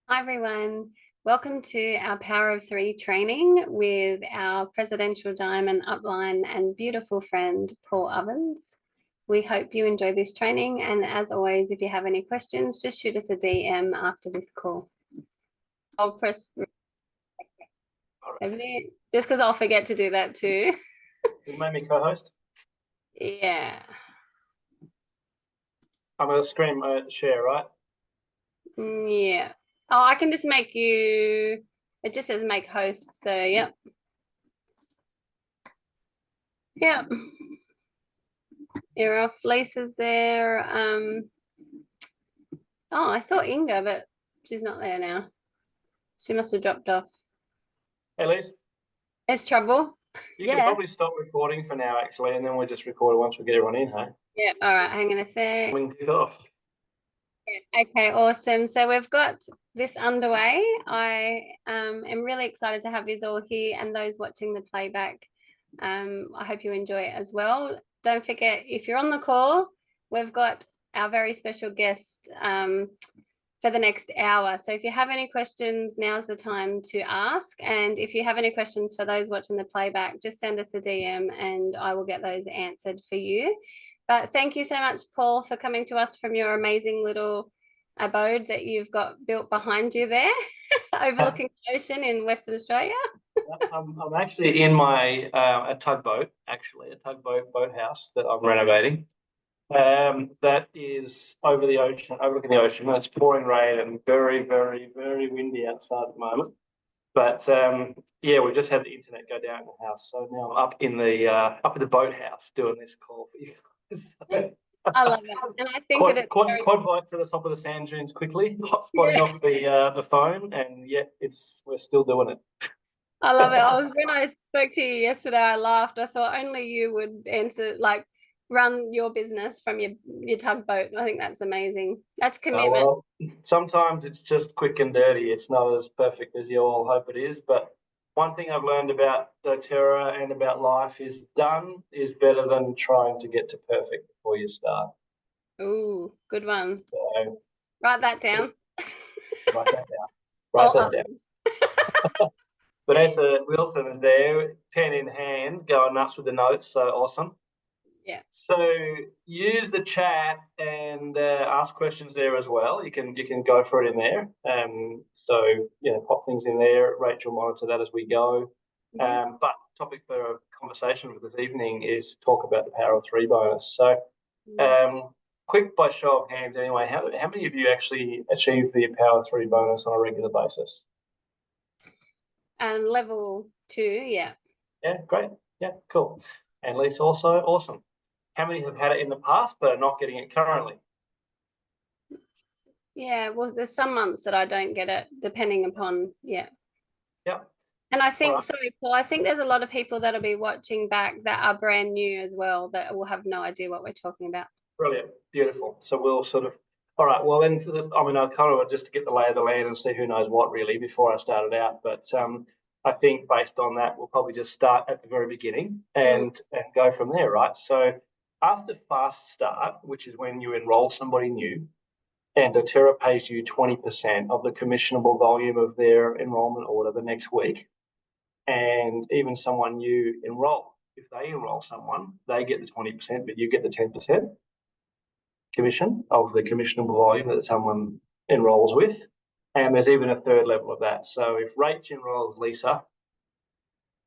Hi everyone, welcome to our Power of Three training with our Presidential Diamond Upline and beautiful friend Paul Ovens. We hope you enjoy this training, and as always, if you have any questions, just shoot us a DM after this call. I'll press just because I'll forget to do that too. You made me co-host? Yeah. I'm going to screen share, right? Yeah. Oh, I can just make you, it just says make host, so yep. Yep. You're off. Lisa's there. Oh, I saw Inga, but she's not there now. She must have dropped off. Hey, Liz. It's trouble. You can probably stop recording for now, actually, and then we'll just record it once we get everyone in, hey? Yeah. All right. Hang on a sec. We can kick off. Okay. Awesome. So we've got this underway. I am really excited to have you all here and those watching the playback. I hope you enjoy it as well. Don't forget, if you're on the call, we've got our very special guest for the next hour. So if you have any questions, now's the time to ask. And if you have any questions for those watching the playback, just send us a DM and I will get those answered for you. But thank you so much, Paul, for coming to us from your amazing little abode that you've got built behind you there, overlooking the ocean in Western Australia. I'm actually in my a tugboat boathouse that I'm renovating. That is over the ocean, overlooking the ocean. It's pouring rain and very, very, very windy outside at the moment. But yeah, we just had the internet go down in the house, so now I'm up in the boathouse doing this call for you guys. I love it, and I think quad bike to the top of the sand dunes quickly, hotspotting off the phone, and yeah, we're still doing it. I love it. When I spoke to you yesterday, I laughed. I thought only you would answer, like, run your business from your tugboat. I think that's amazing. That's commitment. Well, sometimes it's just quick and dirty. It's not as perfect as you all hope it is. But one thing I've learned about doTERRA and about life is done is better than trying to get to perfect before you start. Ooh, good one. So, write that down. Write that down. Write that down. Vanessa Wilson is there, pen in hand, going nuts with the notes. So awesome. Yeah. So use the chat and ask questions there as well. You can go for it in there. So pop things in there. Rachel monitor that as we go. Mm-hmm. But topic for a conversation for this evening is talk about the Power of Three bonus. So quick by show of hands anyway, how many of you actually achieve the Power of Three bonus on a regular basis? Level 2, yeah. Yeah, great. Yeah, cool. And Lisa also, awesome. How many have had it in the past but are not getting it currently? Yeah, well, there's some months that I don't get it, depending upon, yeah. Yeah. And I think, sorry, Paul, I think there's a lot of people that'll be watching back that are brand new as well that will have no idea what we're talking about. Brilliant. Beautiful. So we'll sort of, all right, well, then, I kind of just to get the lay of the land and see who knows what really before I started out. But I think based on that, we'll probably just start at the very beginning and go from there, right? So after fast start, which is when you enroll somebody new, and doTERRA pays you 20% of the commissionable volume of their enrollment order the next week. And even someone new enroll, if they enroll someone, they get the 20%, but you get the 10% commission of the commissionable volume that someone enrolls with. And there's even a third level of that. So if Rach enrolls Lisa,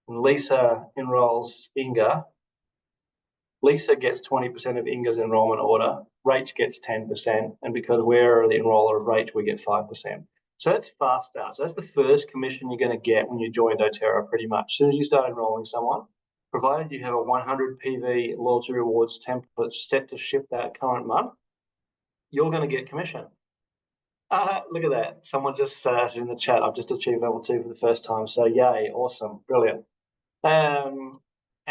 and Lisa enrolls Inga, Lisa gets 20% of Inga's enrollment order, Rach gets 10%, and because we're the enroller of Rach, we get 5%. So that's fast start. So that's the first commission you're going to get when you join doTERRA pretty much. As soon as you start enrolling someone, provided you have a 100 PV loyalty rewards template set to ship that current month, you're going to get commission. Look at that. Someone just said in the chat, I've just achieved level 2 for the first time. So yay, awesome, brilliant.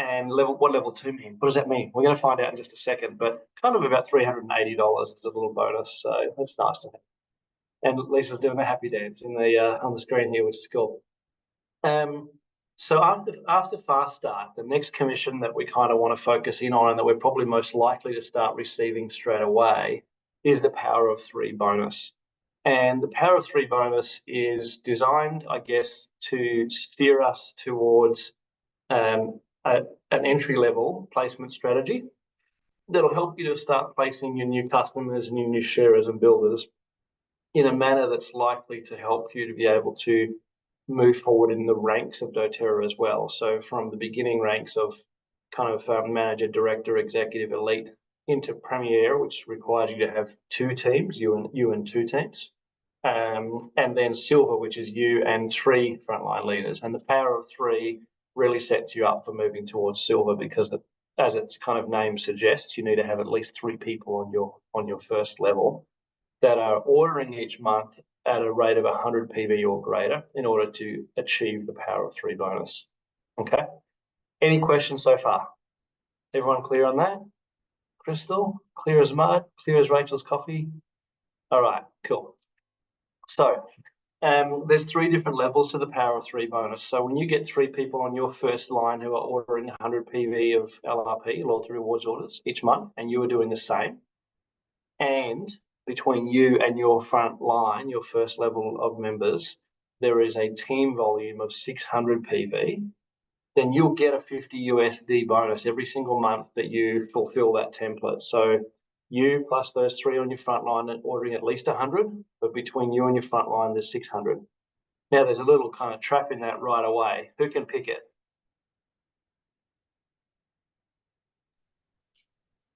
And what level 2 mean? What does that mean? We're going to find out in just a second, but kind of about $380 is a little bonus, so that's nice to have. And Lisa's doing a happy dance in the on the screen here, which is cool. So after fast start, the next commission that we kind of want to focus in on and that we're probably most likely to start receiving straight away is the Power of Three bonus. And the Power of Three bonus is designed, I guess, to steer us towards an entry-level placement strategy that'll help you to start placing your new customers and your new sharers and builders in a manner that's likely to help you to be able to move forward in the ranks of doTERRA as well. So from the beginning ranks of kind of manager, director, executive, elite into Premier, which requires you to have two teams, you and two teams. And then Silver, which is you and three frontline leaders. And the Power of Three really sets you up for moving towards Silver because, as its kind of name suggests, you need to have at least three people on your first level that are ordering each month at a rate of 100 PV or greater in order to achieve the Power of Three bonus. Okay. Any questions so far? Everyone clear on that? Crystal, clear as mud, clear as Rachel's coffee. All right, cool. So there's three different levels to the Power of Three bonus. So when you get three people on your first line who are ordering 100 PV of LRP, loyalty rewards orders, each month, and you are doing the same, and between you and your front line, your first level of members, there is a team volume of 600 PV, then you'll get a 50 USD bonus every single month that you fulfill that template. So you plus those three on your front line are ordering at least 100, but between you and your front line, there's 600. Now, there's a little kind of trap in that right away. Who can pick it?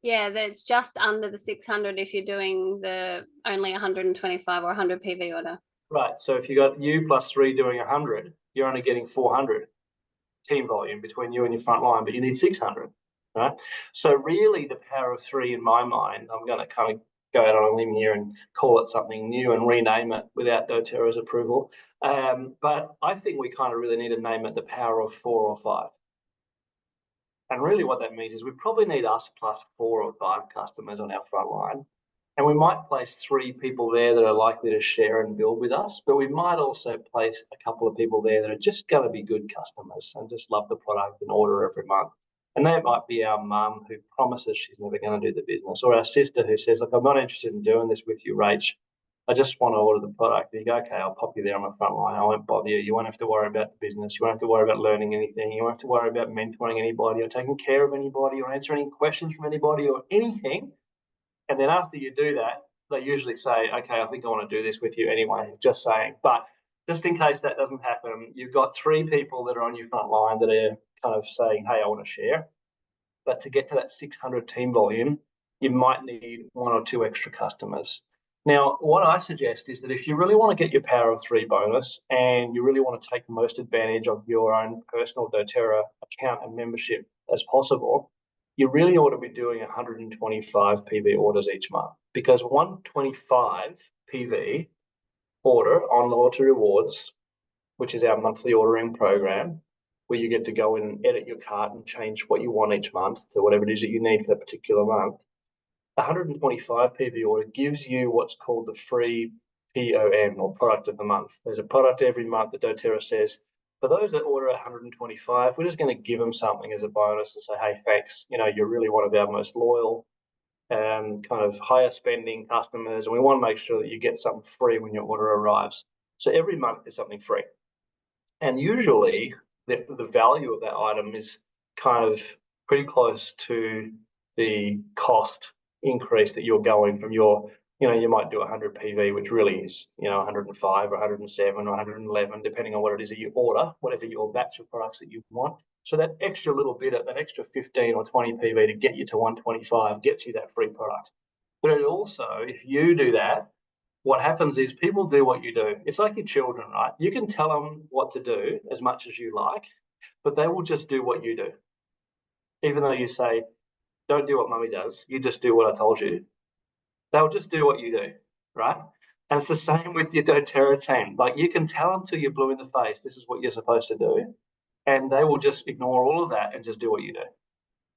Yeah, that's just under the 600 if you're doing the only 125 or 100 PV order. Right. So if you got you plus three doing 100, you're only getting 400 team volume between you and your front line, but you need 600. Right. So really, the Power of Three, in my mind, I'm going to kind of go out on a limb here and call it something new and rename it without doTERRA's approval. But I think we kind of really need to name it the Power of Four or Five. And really what that means is we probably need us plus 4 or 5 customers on our front line. And we might place 3 people there that are likely to share and build with us, but we might also place a couple of people there that are just going to be good customers and just love the product and order every month. And that might be our mum who promises she's never going to do the business, or our sister who says, look, I'm not interested in doing this with you, Rach. I just want to order the product. And you go, okay, I'll pop you there on my front line. I won't bother you. You won't have to worry about the business. You won't have to worry about learning anything. You won't have to worry about mentoring anybody or taking care of anybody or answering any questions from anybody or anything. And then after you do that, they usually say, okay, I think I want to do this with you anyway, just saying. But just in case that doesn't happen, you've got 3 people that are on your front line that are kind of saying, hey, I want to share. But to get to that 600 team volume, you might need 1 or 2 extra customers. Now, what I suggest is that if you really want to get your Power of Three bonus and you really want to take the most advantage of your own personal doTERRA account and membership as possible, you really ought to be doing 125 PV orders each month, because 125 PV order on loyalty rewards, which is our monthly ordering program, where you get to go in and edit your cart and change what you want each month to whatever it is that you need for that particular month. 125 PV order gives you what's called the free POM, or product of the month. There's a product every month that doTERRA says, for those that order 125, we're just going to give them something as a bonus and say, hey, thanks. You know, you're really one of our most loyal kind of higher spending customers, and we want to make sure that you get something free when your order arrives. So every month there's something free. And usually the value of that item is kind of pretty close to the cost increase that you're going from your, you know, you might do 100 PV, which really is, you know, 105 or 107 or 111, depending on what it is that you order, whatever your batch of products that you want. So that extra little bit, that extra 15 or 20 PV to get you to 125 gets you that free product. But it also, if you do that, what happens is people do what you do. It's like your children, right? You can tell them what to do as much as you like, but they will just do what you do. Even though you say, don't do what mummy does, you just do what I told you. They'll just do what you do, right? And it's the same with your doTERRA team. Like, you can tell them till you're blue in the face, this is what you're supposed to do, and they will just ignore all of that and just do what you do.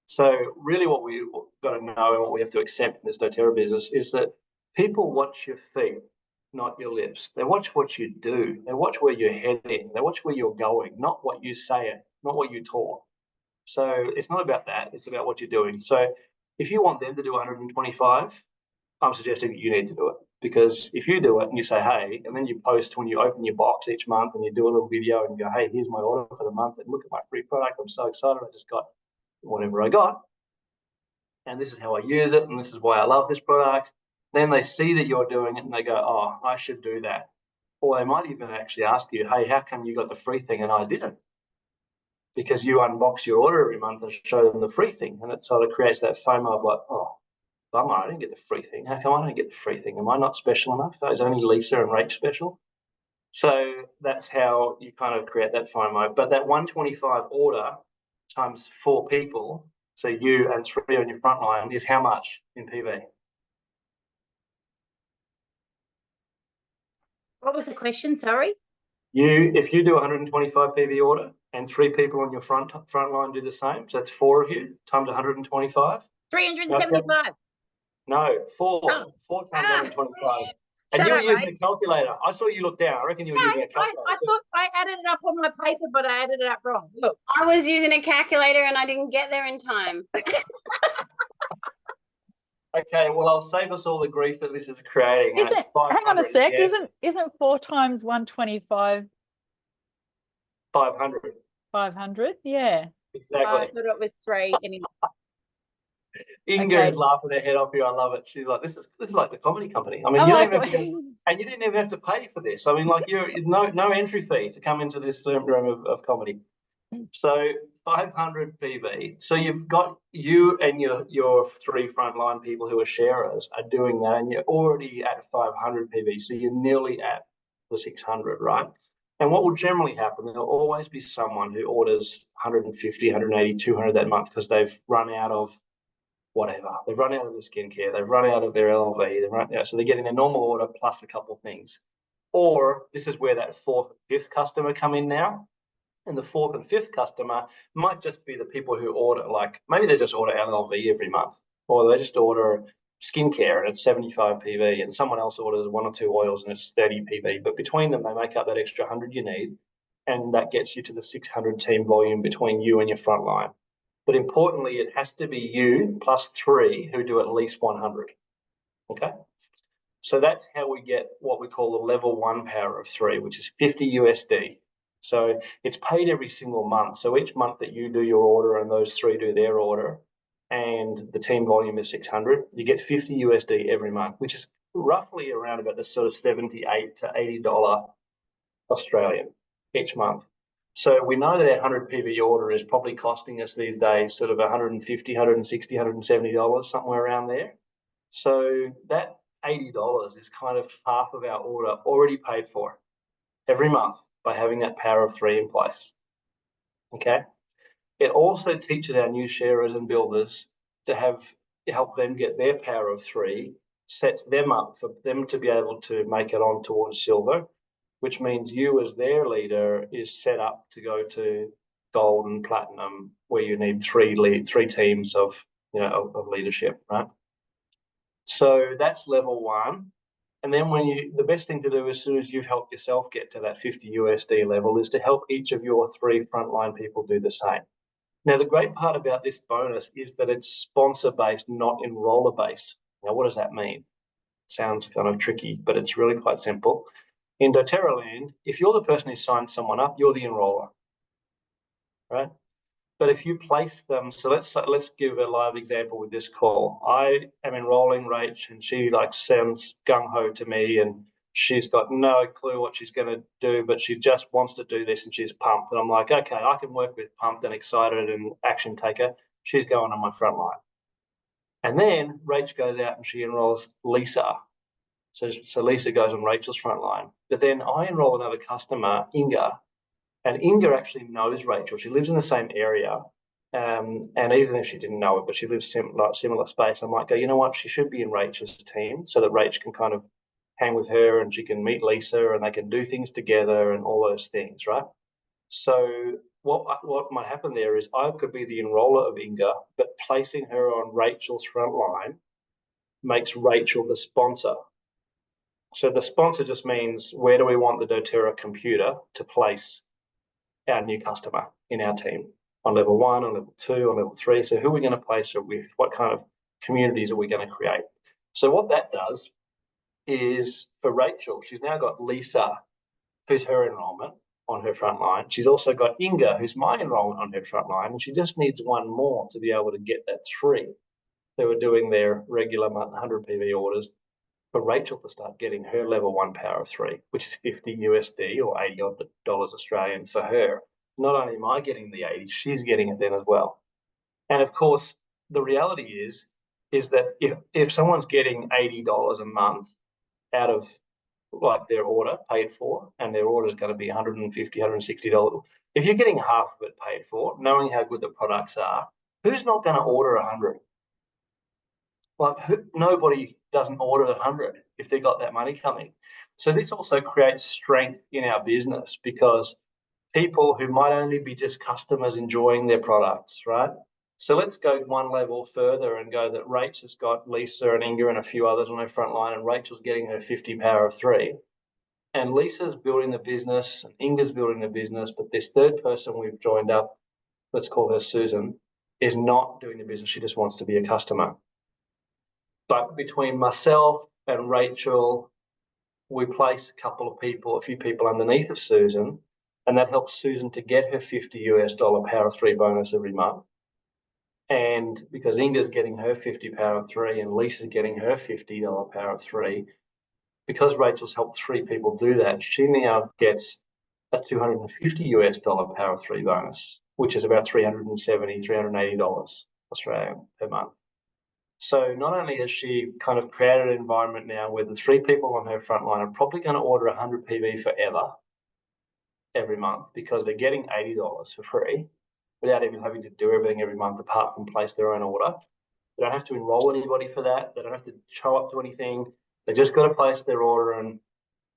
So really what we've got to know and what we have to accept in this doTERRA business is that people watch your feet, not your lips. They watch what you do. They watch where you're heading. They watch where you're going, not what you say, not what you talk. So it's not about that. It's about what you're doing. So if you want them to do 125, I'm suggesting that you need to do it, because if you do it and you say, hey, and then you post when you open your box each month and you do a little video and you go, hey, here's my order for the month and look at my free product. I'm so excited. I just got whatever I got. And this is how I use it. And this is why I love this product. Then they see that you're doing it and they go, oh, I should do that. Or they might even actually ask you, hey, how come you got the free thing and I didn't? Because you unbox your order every month and show them the free thing. And it sort of creates that FOMO of like, oh, bummer, I didn't get the free thing. How come I don't get the free thing? Am I not special enough? Is only Lisa and Rach special? So that's how you kind of create that FOMO. But that 125 order times 4 people, so you and 3 on your front line, is how much in PV? What was the question? Sorry. If you do 125 PV order and 3 people on your front line do the same, so that's 4 of you times 125. 375. No, 4. Oh. 4 times 125. And Shut you were up, using mate. a calculator. I saw you look down. I reckon you were using a calculator. I thought I added it up on my paper, but I added it up wrong. Look. I was using a calculator and I didn't get there in time. Okay, well, I'll save us all the grief that this is creating. And it's 500, hang on a sec, yeah? isn't 4 times 125 500? 500? Yeah. Exactly. I thought it was 3 anyway. Inga Okay. is laughing her head off here. I love it. She's like, this is like the comedy company. I mean, I you like don't even have to, and you didn't even have to pay for this. I mean, like, you're no entry fee to come into this room of comedy. So 500 PV. So you've got you and your 3 frontline people who are sharers are doing that, and you're already at 500 PV. So you're nearly at the 600, right? And what will generally happen, there'll always be someone who orders 150, 180, 200 that month because they've run out of whatever. They've run out of the skincare. They've run out of their LV. They've run out, so they're getting their normal order plus a couple of things. Or this is where that 4th and 5th customer come in now. And the 4th and 5th customer might just be the people who order, like maybe they just order LLV every month, or they just order skincare and it's 75 PV, and someone else orders 1 or 2 oils and it's 30 PV. But between them, they make up that extra 100 you need, and that gets you to the 600 team volume between you and your front line. But importantly, it has to be you plus 3 who do at least 100. Okay? So that's how we get what we call the level 1 power of 3, which is 50 USD. So it's paid every single month. So each month that you do your order and those 3 do their order, and the team volume is 600, you get 50 USD every month, which is roughly around about the sort of $78 to $80 Australian each month. So we know that our 100 PV order is probably costing us these days sort of $150, $160, $170, somewhere around there. So that $80 is kind of half of our order already paid for every month by having that power of 3 in place. Okay. It also teaches our new sharers and builders to help them get their power of 3, sets them up for them to be able to make it on towards silver, which means you as their leader is set up to go to gold and platinum, where you need 3 teams of leadership, right? So that's level 1. And then the best thing to do as soon as you've helped yourself get to that 50 USD level is to help each of your 3 frontline people do the same. Now, the great part about this bonus is that it's sponsor-based, not enroller-based. Now, what does that mean? Sounds kind of tricky, but it's really quite simple. In doTERRA land, if you're the person who signs someone up, you're the enroller, right? But if you place them, so let's give a live example with this call. I am enrolling Rach, and she sounds gung-ho to me, and she's got no clue what she's going to do, but she just wants to do this, and she's pumped. And I'm like, okay, I can work with pumped and excited and action taker. She's going on my front line. And then Rach goes out and she enrolls Lisa. So Lisa goes on Rachel's front line. But then I enroll another customer, Inga, and Inga actually knows Rachel. She lives in the same area. And even if she didn't know it, but she lives similar space, I might go, you know what, she should be in Rachel's team so that Rach can kind of hang with her and she can meet Lisa and they can do things together and all those things, right? So what might happen there is I could be the enroller of Inga, but placing her on Rachel's front line makes Rachel the sponsor. So the sponsor just means, where do we want the doTERRA computer to place our new customer in our team? On level 1, on level 2, on level 3. So who are we going to place her with? What kind of communities are we going to create? So what that does is for Rachel. She's now got Lisa, who's her enrollment on her front line. She's also got Inga, who's my enrollment on her front line, and she just needs one more to be able to get that 3. They were doing their regular 100 PV orders for Rachel to start getting her level 1 power of 3, which is 50 USD or $80 Australian for her. Not only am I getting the 80, she's getting it then as well. And of course, the reality is that if someone's getting $80 a month out of like their order paid for, and their order is going to be $150, $160, if you're getting half of it paid for, knowing how good the products are, who's not going to order 100? Like nobody doesn't order 100 if they got that money coming. So this also creates strength in our business, because people who might only be just customers enjoying their products, right? So let's go one level further and go that Rachel's got Lisa and Inga and a few others on her front line, and Rachel's getting her 50 power of 3. And Lisa's building the business, and Inga's building the business, but this third person we've joined up, let's call her Susan, is not doing the business. She just wants to be a customer. But between myself and Rachel, we place a few people underneath of Susan, and that helps Susan to get her $50 power of 3 bonus every month. And because Inga's getting her 50 power of 3 and Lisa's getting her $50 power of 3, because Rachel's helped 3 people do that, she now gets a $250 power of 3 bonus, which is about $370, $380 Australian per month. So not only has she kind of created an environment now where the 3 people on her front line are probably going to order 100 PV forever, every month, because they're getting $80 for free without even having to do everything every month apart from place their own order. They don't have to enroll anybody for that. They don't have to show up to anything. They just got to place their order, and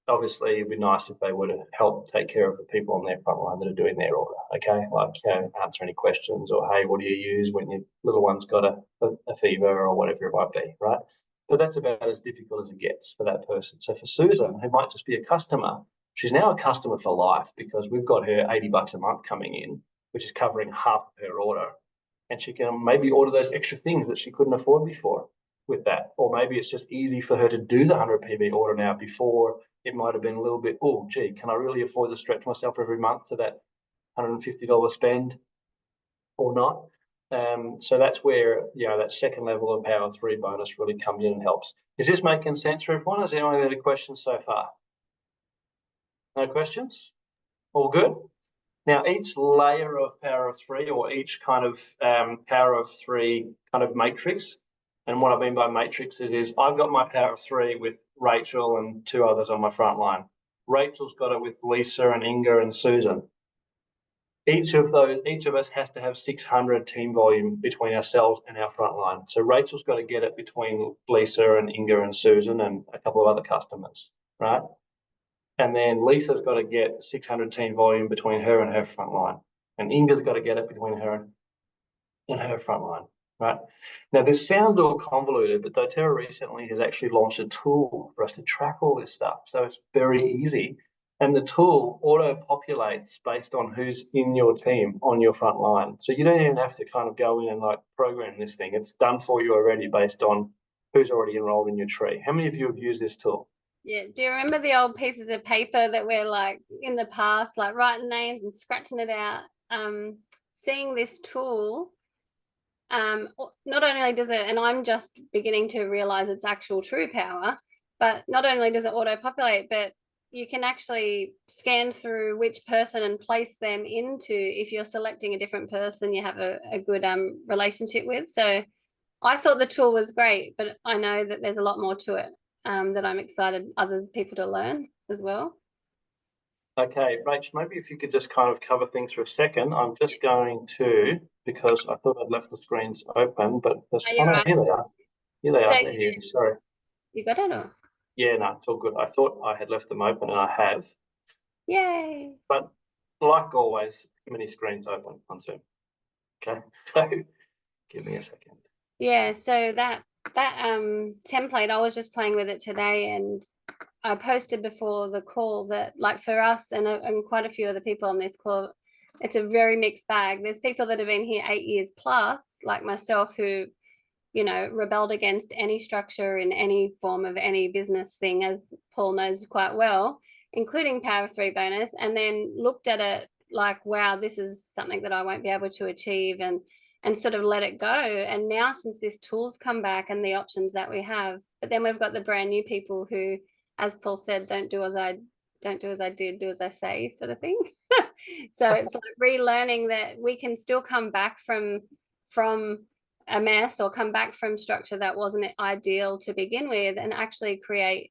obviously it'd be nice if they would help take care of the people on their front line that are doing their order, okay? Like, answer any questions, or, hey, what do you use when your little one's got a fever or whatever it might be, right? But that's about as difficult as it gets for that person. So for Susan, who might just be a customer, she's now a customer for life, because we've got her $80 a month coming in, which is covering half of her order. And she can maybe order those extra things that she couldn't afford before with that. Or maybe it's just easy for her to do the 100 PV order now. Before, it might have been a little bit, oh, gee, can I really afford to stretch myself every month to that $150 spend or not? So that's where, that second level of power 3 bonus really comes in and helps. Is this making sense for everyone? Has anyone had any questions so far? No questions? All good? Now, each layer of power of 3, or each kind of power of 3 kind of matrix, and what I mean by matrix is I've got my power of 3 with Rachel and 2 others on my front line. Rachel's got it with Lisa and Inga and Susan. Each of us has to have 600 team volume between ourselves and our front line. So Rachel's got to get it between Lisa and Inga and Susan and a couple of other customers, right? And then Lisa's got to get 600 team volume between her and her front line. And Inga's got to get it between her and her front line, right? Now, this sounds all convoluted, but doTERRA recently has actually launched a tool for us to track all this stuff. So it's very easy. And the tool auto-populates based on who's in your team on your front line. So you don't even have to kind of go in and like program this thing. It's done for you already based on who's already enrolled in your tree. How many of you have used this tool? Yeah. Do you remember the old pieces of paper that we're like in the past, like writing names and scratching it out? Seeing this tool, not only does it, and I'm just beginning to realize its actual true power, but not only does it auto-populate, but you can actually scan through which person and place them into, if you're selecting a different person you have a good relationship with. So I thought the tool was great, but I know that there's a lot more to it that I'm excited other people to learn as well. Okay, Rach, maybe if you could just kind of cover things for a second. I'm just going to, because I thought I'd left the screens open, but Right? Here they are. Here they are. They're here. Sorry. You got it? Or? Yeah, no, it's all good. I thought I had left them open, and I have. Yay. But like always, too many screens open on Zoom. Okay, so give me a second. Yeah, so that template, I was just playing with it today, and I posted before the call that, like, for us and quite a few other people on this call, it's a very mixed bag. There's people that have been here 8 years plus, like myself, who you know, rebelled against any structure in any form of any business thing, as Paul knows quite well, including Power of Three bonus, and then looked at it like, wow, this is something that I won't be able to achieve, and sort of let it go. And now, since this tool's come back and the options that we have, but then we've got the brand new people who, as Paul said, don't do as I did, do as I say, sort of thing. So it's like relearning that we can still come back from a mess, or come back from structure that wasn't ideal to begin with, and actually create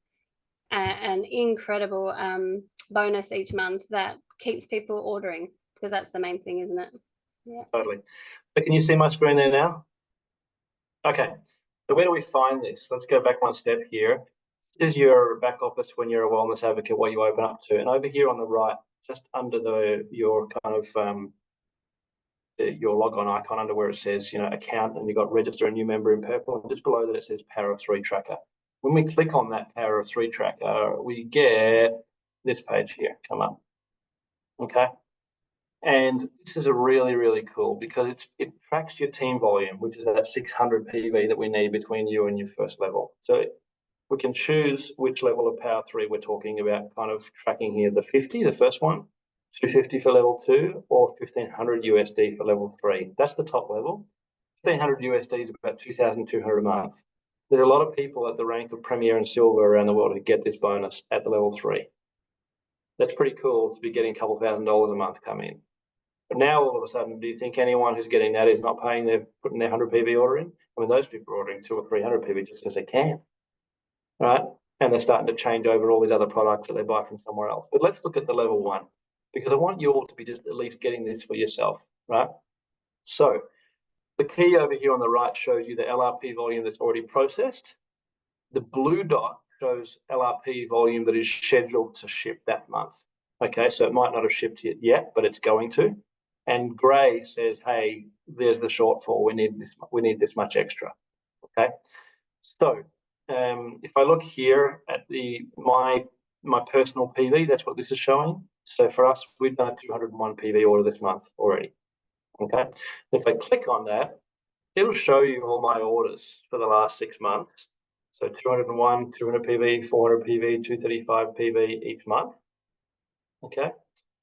an incredible bonus each month that keeps people ordering, because that's the main thing, isn't it? Yeah, totally. So can you see my screen there now? Okay, so where do we find this? Let's go back one step here. This is your back office when you're a wellness advocate, what you open up to. And over here on the right, just under your kind of your logon icon, under where it says, you know, account, and you've got register a new member in purple, and just below that it says Power of Three tracker. When we click on that Power of Three tracker, we get this page here come up. Okay. And this is a really, really cool, because it tracks your team volume, which is that 600 PV that we need between you and your first level. So we can choose which level of Power 3 we're talking about, kind of tracking here, the 50, the first one, 250 for level 2, or 1500 USD for level 3. That's the top level. 1500 USD is about 2,200 a month. There's a lot of people at the rank of Premier and Silver around the world who get this bonus at the level 3. That's pretty cool to be getting a couple $1,000s a month come in. But now all of a sudden, do you think anyone who's getting that is not putting their 100 PV order in? I mean, those people are ordering 200 or 300 PV just because they can, right? And they're starting to change over all these other products that they buy from somewhere else. But let's look at the level 1, because I want you all to be just at least getting this for yourself, right? So the key over here on the right shows you the LRP volume that's already processed. The blue dot shows LRP volume that is scheduled to ship that month. Okay, so it might not have shipped it yet, but it's going to. And grey says, hey, there's the shortfall. We need this much extra. Okay, so if I look here at my personal PV, that's what this is showing. So for us, we've done a 201 PV order this month already. Okay, if I click on that, it'll show you all my orders for the last 6 months. So 201, 200 PV, 400 PV, 235 PV each month. Okay.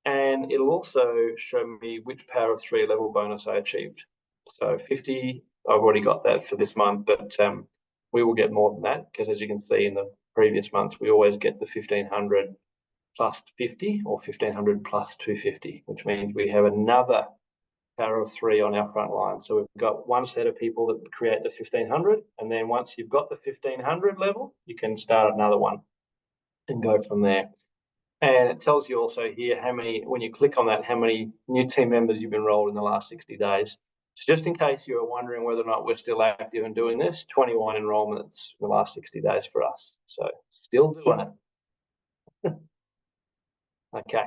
And it'll also show me which Power of 3 level bonus I achieved. So 50, I've already got that for this month, but we will get more than that, because as you can see in the previous months, we always get the 1500 plus 50 or 1500 plus 250, which means we have another Power of 3 on our front line. So we've got one set of people that create the 1500, and then once you've got the 1500 level, you can start another one and go from there. And it tells you also here how many, when you click on that, how many new team members you've enrolled in the last 60 days. So just in case you're wondering whether or not we're still active and doing this, 21 enrollments in the last 60 days for us. So still doing it. Okay,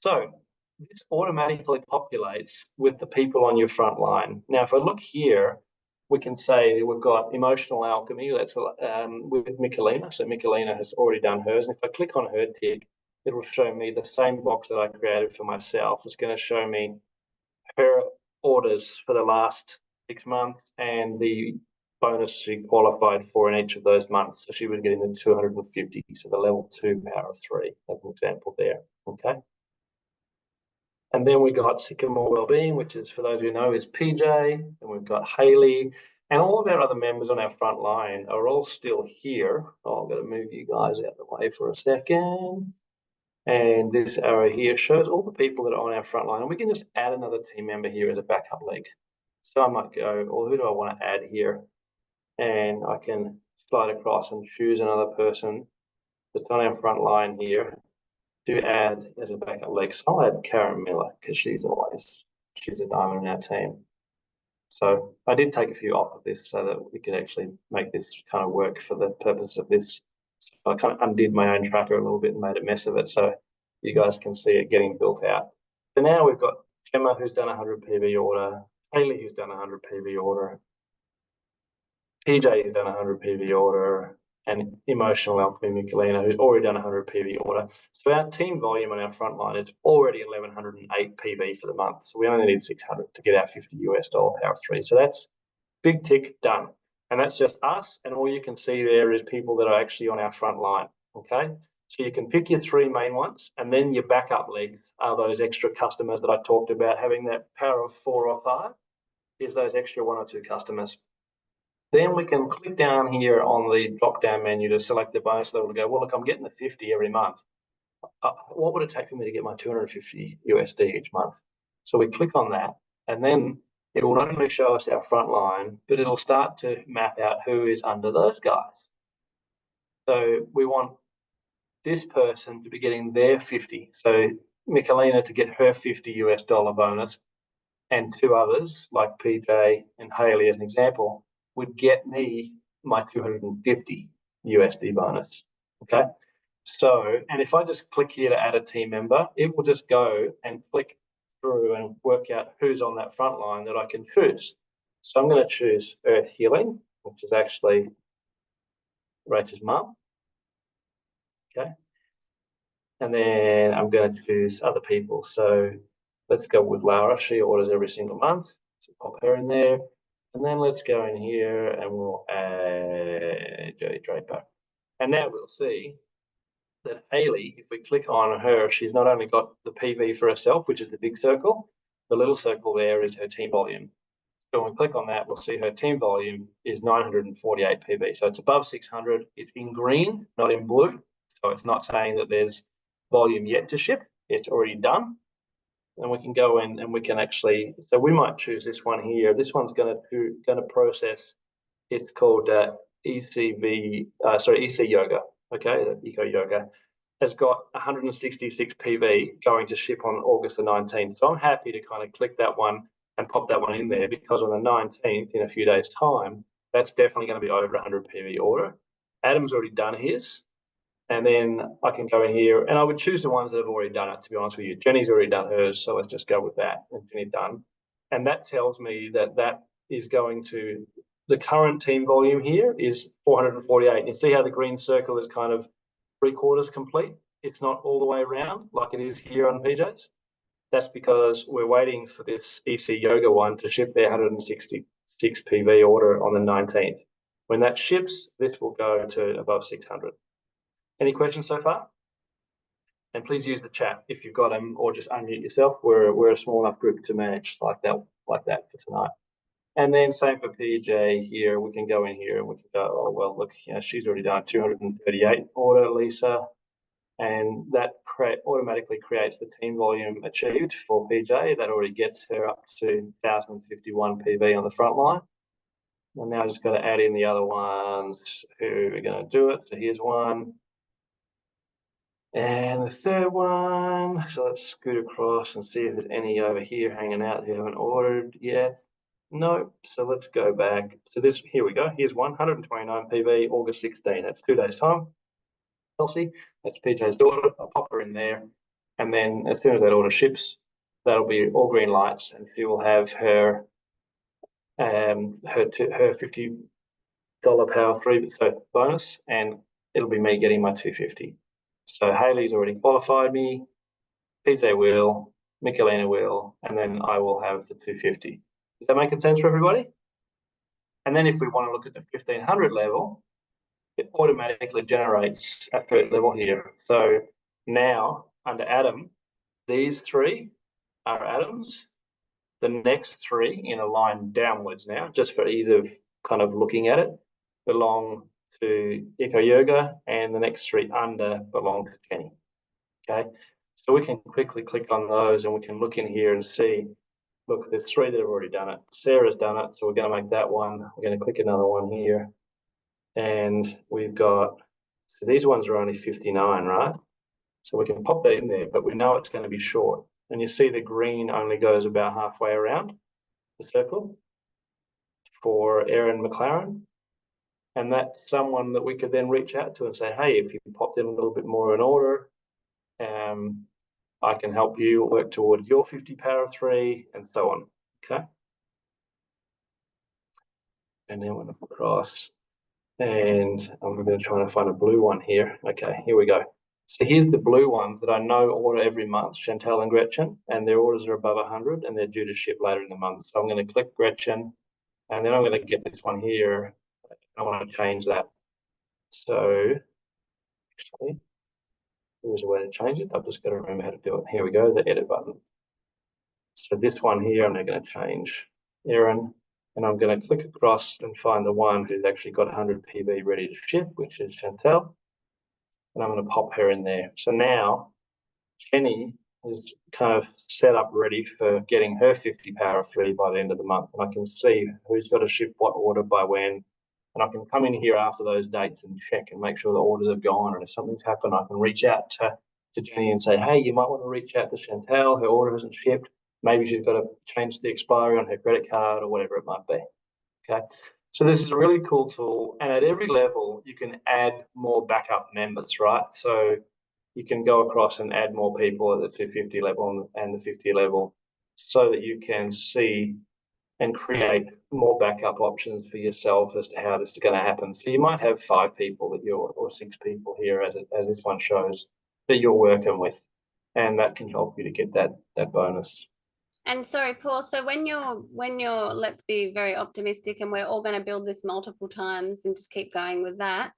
so this automatically populates with the people on your front line. Now, if I look here, we can say we've got emotional alchemy. That's with Michelina. So Michelina has already done hers. And if I click on her tick, it'll show me the same box that I created for myself. It's going to show me her orders for the last 6 months and the bonus she qualified for in each of those months. So she was getting the 250, so the level 2 Power of 3, as an example there. Okay. And then we got Sycamore Wellbeing, which is, for those who know, is PJ, and we've got Haley, and all of our other members on our front line are all still here. Oh, I'm going to move you guys out of the way for a second. And this arrow here shows all the people that are on our front line, and we can just add another team member here as a backup leg. So I might go, well, who do I want to add here? And I can slide across and choose another person that's on our front line here to add as a backup leg. So I'll add Karen Miller, because she's a diamond in our team. So I did take a few off of this so that we could actually make this kind of work for the purpose of this. So I kind of undid my own tracker a little bit and made a mess of it, so you guys can see it getting built out. So now we've got Gemma, who's done a 100 PV order, Haley, who's done a 100 PV order, PJ, who's done a 100 PV order, and Emotional Alchemy Michelina, who's already done a 100 PV order. So our team volume on our front line is already 1,108 PV for the month. So we only need 600 to get our $50 Power of 3. So that's big tick, done. And that's just us. And all you can see there is people that are actually on our front line. Okay. So you can pick your 3 main ones, and then your backup legs are those extra customers that I talked about. Having that power of 4 or 5 is those extra 1 or 2 customers. Then we can click down here on the drop-down menu to select the bonus level to go, well, look, I'm getting the 50 every month. What would it take for me to get my 250 USD each month? So we click on that, and then it will not only show us our front line, but it'll start to map out who is under those guys. So we want this person to be getting their 50. So Michelina to get her 50 US dollar bonus, and 2 others like PJ and Haley as an example would get me my 250 USD bonus. Okay. So, and if I just click here to add a team member, it will just go and click through and work out who's on that front line that I can choose. So I'm going to choose Earth Healing, which is actually Rachel's mum. Okay. And then I'm going to choose other people. So let's go with Laura. She orders every single month. So pop her in there. And then let's go in here and we'll add Jodie Draper. And now we'll see that Haley, if we click on her, she's not only got the PV for herself, which is the big circle, the little circle there is her team volume. So when we click on that, we'll see her team volume is 948 PV. So it's above 600. It's in green, not in blue. So it's not saying that there's volume yet to ship. It's already done. And we can go in and we can actually, so we might choose this one here. This one's going to process, it's called EC Yoga. Okay, the Eco Yoga has got 166 PV going to ship on August the 19th. So I'm happy to kind of click that one and pop that one in there, because on the 19th, in a few days' time, that's definitely going to be over 100 PV order. Adam's already done his. And then I can go in here and I would choose the ones that have already done it, to be honest with you. Jenny's already done hers, so let's just go with that. And Jenny's done. And that tells me that that is going to, the current team volume here is 448. You see how the green circle is kind of 3/4 complete? It's not all the way around like it is here on PJ's. That's because we're waiting for this EC Yoga one to ship their 166 PV order on the 19th. When that ships, this will go to above 600. Any questions so far? And please use the chat if you've got them, or just unmute yourself. We're a small enough group to manage like that for tonight. And then same for PJ here. We can go in here and we can go, oh, well, look, you know, she's already done 238 order, Lisa. And that automatically creates the team volume achieved for PJ. That already gets her up to 1,051 PV on the front line. And now I just got to add in the other ones who are going to do it. So here's one. And the third one, so let's scoot across and see if there's any over here hanging out who haven't ordered yet. No, so let's go back. So this, here we go. Here's 129 PV, August 16. That's 2 days' time. Kelsey, that's PJ's daughter. I'll pop her in there. And then as soon as that order ships, that'll be all green lights, and she will have her $50 power 3 bonus, and it'll be me getting my 250. So Haley's already qualified me, PJ will, Michelina will, and then I will have the 250. Is that making sense for everybody? And then if we want to look at the 1500 level, it automatically generates a third level here. So now under Adam, these 3 are Adam's. The next 3 in a line downwards now, just for ease of kind of looking at it, belong to Eco Yoga, and the next 3 under belong to Jenny. Okay, so we can quickly click on those and we can look in here and see, look, there's 3 that have already done it. Sarah's done it, so we're going to make that one. We're going to click another one here. And we've got, so these ones are only 59, right? So we can pop that in there, but we know it's going to be short. And you see the green only goes about halfway around the circle for Erin McLaren. And that's someone that we could then reach out to and say, hey, if you popped in a little bit more in order, I can help you work towards your 50 power 3 and so on. Okay. And then we'll look across, and I'm going to try and find a blue one here. Okay, here we go. So here's the blue ones that I know order every month, Chantal and Gretchen, and their orders are above 100 and they're due to ship later in the month. So I'm going to click Gretchen, and then I'm going to get this one here I want to change that. So actually, there's a way to change it. I've just got to remember how to do it. Here we go, the edit button. So this one here, I'm now going to change Erin, and I'm going to click across and find the one who's actually got 100 PB ready to ship, which is Chantel. And I'm going to pop her in there. So now Jenny is kind of set up ready for getting her 50 power of 3 by the end of the month. And I can see who's got to ship what order by when. And I can come in here after those dates and check and make sure the orders have gone. And if something's happened, I can reach out to Jenny and say, hey, you might want to reach out to Chantel. Her order hasn't shipped. Maybe she's got to change the expiry on her credit card or whatever it might be. Okay. So this is a really cool tool. And at every level, you can add more backup members, right? So you can go across and add more people at the 250 level and the 50 level so that you can see and create more backup options for yourself as to how this is going to happen. So you might have 5 people that you're, or 6 people here as this one shows that you're working with, and that can help you to get that bonus. And sorry, Paul, so when you're let's be very optimistic and we're all going to build this multiple times and just keep going with that.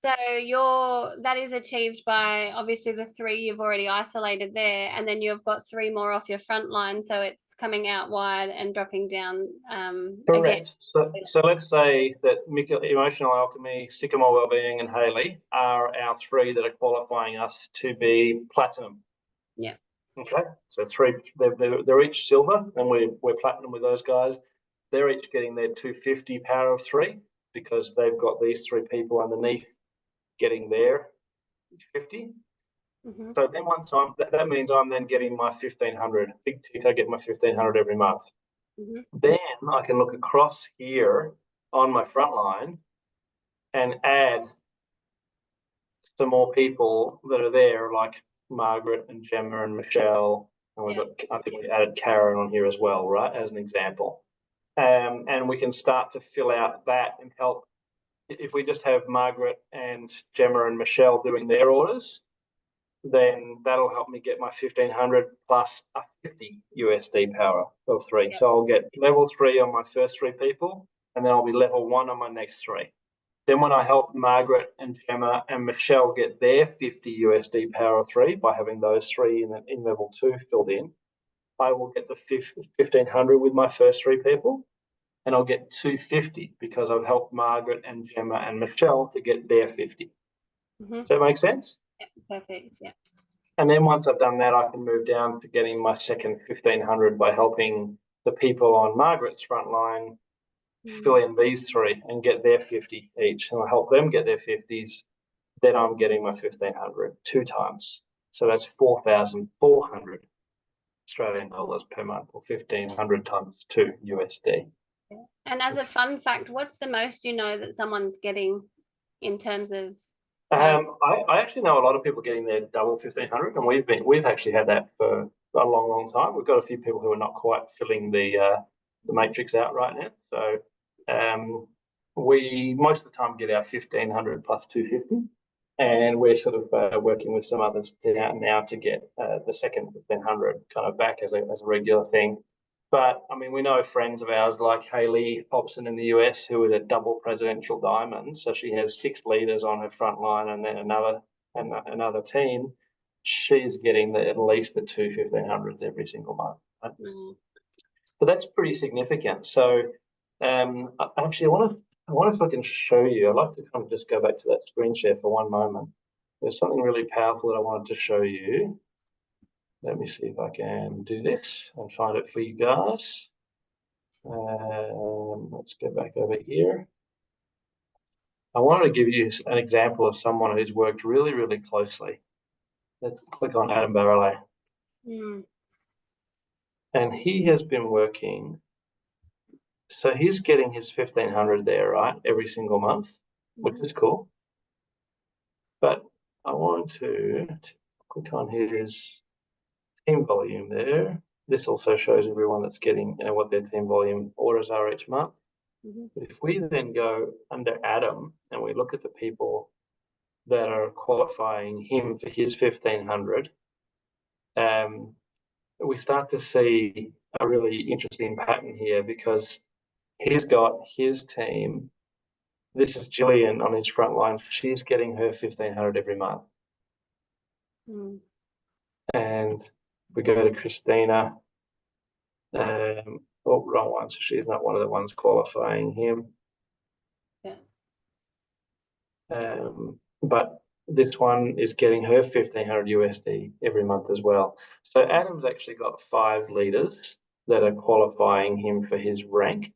So that is achieved by obviously the 3 you've already isolated there, and then you've got 3 more off your front line, so it's coming out wide and dropping down Correct. again. So let's say that Emotional Alchemy, Sycamore Wellbeing, and Hayley are our 3 that are qualifying us to be platinum. Yeah. Okay. So 3, they're each silver, and we're platinum with those guys. They're each getting their 250 power of 3 because they've got these 3 people underneath getting their 50. Mm-hmm. So then once that means I'm then getting my 1500. I get my 1500 every month. Mm-hmm. Then I can look across here on my front line and add some more people that are there, like Margaret and Gemma and Michelle. And I think we added Karen on here as well, right, as an example. And we can start to fill out that and help. If we just have Margaret and Gemma and Michelle doing their orders, then that'll help me get my 1500 plus a 50 USD power of 3. Yeah. So I'll get level 3 on my first 3 people, and then I'll be level 1 on my next 3. Then when I help Margaret and Gemma and Michelle get their 50 USD power of 3 by having those 3 in level 2 filled in, I will get the 1500 with my first 3 people, and I'll get 250 because I've helped Margaret and Gemma and Michelle to get their 50. Mm-hmm. Does that make sense? Yeah, perfect. Yeah. And then once I've done that, I can move down to getting my second 1500 by helping the people on Margaret's front line fill in these 3 and get their 50 each, and I'll help them get their 50s. Then I'm getting my 1500 2 times. So that's 4,400 Australian dollars per month, or 1,500 times 2 USD. And as a fun fact, what's the most you know that someone's getting in terms of? I actually know a lot of people getting their double 1,500, and we've actually had that for a long time. We've got a few people who are not quite filling the matrix out right now. So we most of the time get our 1,500 plus 250, and we're sort of working with some others now to get the second 1,500 kind of back as a regular thing. But I mean, we know friends of ours like Hayley Hobson in the US who is a double presidential diamond. So she has 6 leaders on her front line and then another team. She's getting at least the 2 1,500s every single month. Right? Mm. But that's pretty significant. So actually, I wonder if I can show you. I'd like to kind of just go back to that screen share for one moment. There's something really powerful that I wanted to show you. Let me see if I can do this and find it for you guys. Let's go back over here. I wanted to give you an example of someone who's worked really, really closely. Let's click on Adam Barrelay. Mm. And he has been working. So he's getting his 1,500 there, right, every single month, which is cool. But I want to click on his team volume there. This also shows everyone that's getting, what their team volume orders are each month. Mm-hmm. But if we then go under Adam and we look at the people that are qualifying him for his 1,500, we start to see a really interesting pattern here, because he's got his team. This is Gillian on his front line. She's getting her 1,500 every month. Mm. And we go to Christina. Oh, wrong one. So she's not one of the ones qualifying him. Yeah. But this one is getting her 1,500 USD every month as well. So Adam's actually got 5 leaders that are qualifying him for his rank.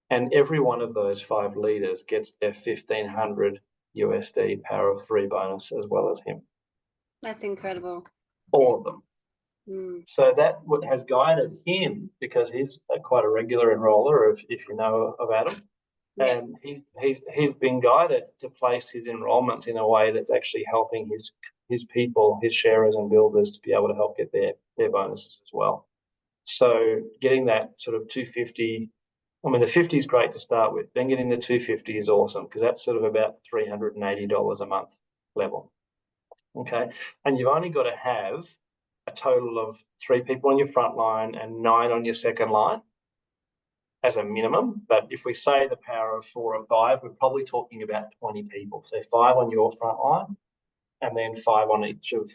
And every one of those 5 leaders gets their 1,500 USD power of 3 bonus as well as him. That's incredible. All of them. Mm. So that has guided him, because he's quite a regular enroller, if you know of Adam. Yeah. And he's been guided to place his enrollments in a way that's actually helping his people, his sharers and builders, to be able to help get their bonuses as well. So getting that sort of 250, I mean, the 50 is great to start with. Then getting the 250 is awesome, because that's sort of about $380 a month level. Okay, and you've only got to have a total of 3 people on your front line and 9 on your second line as a minimum. But if we say the power of 4 or 5, we're probably talking about 20 people. So 5 on your front line, and then 5 on each of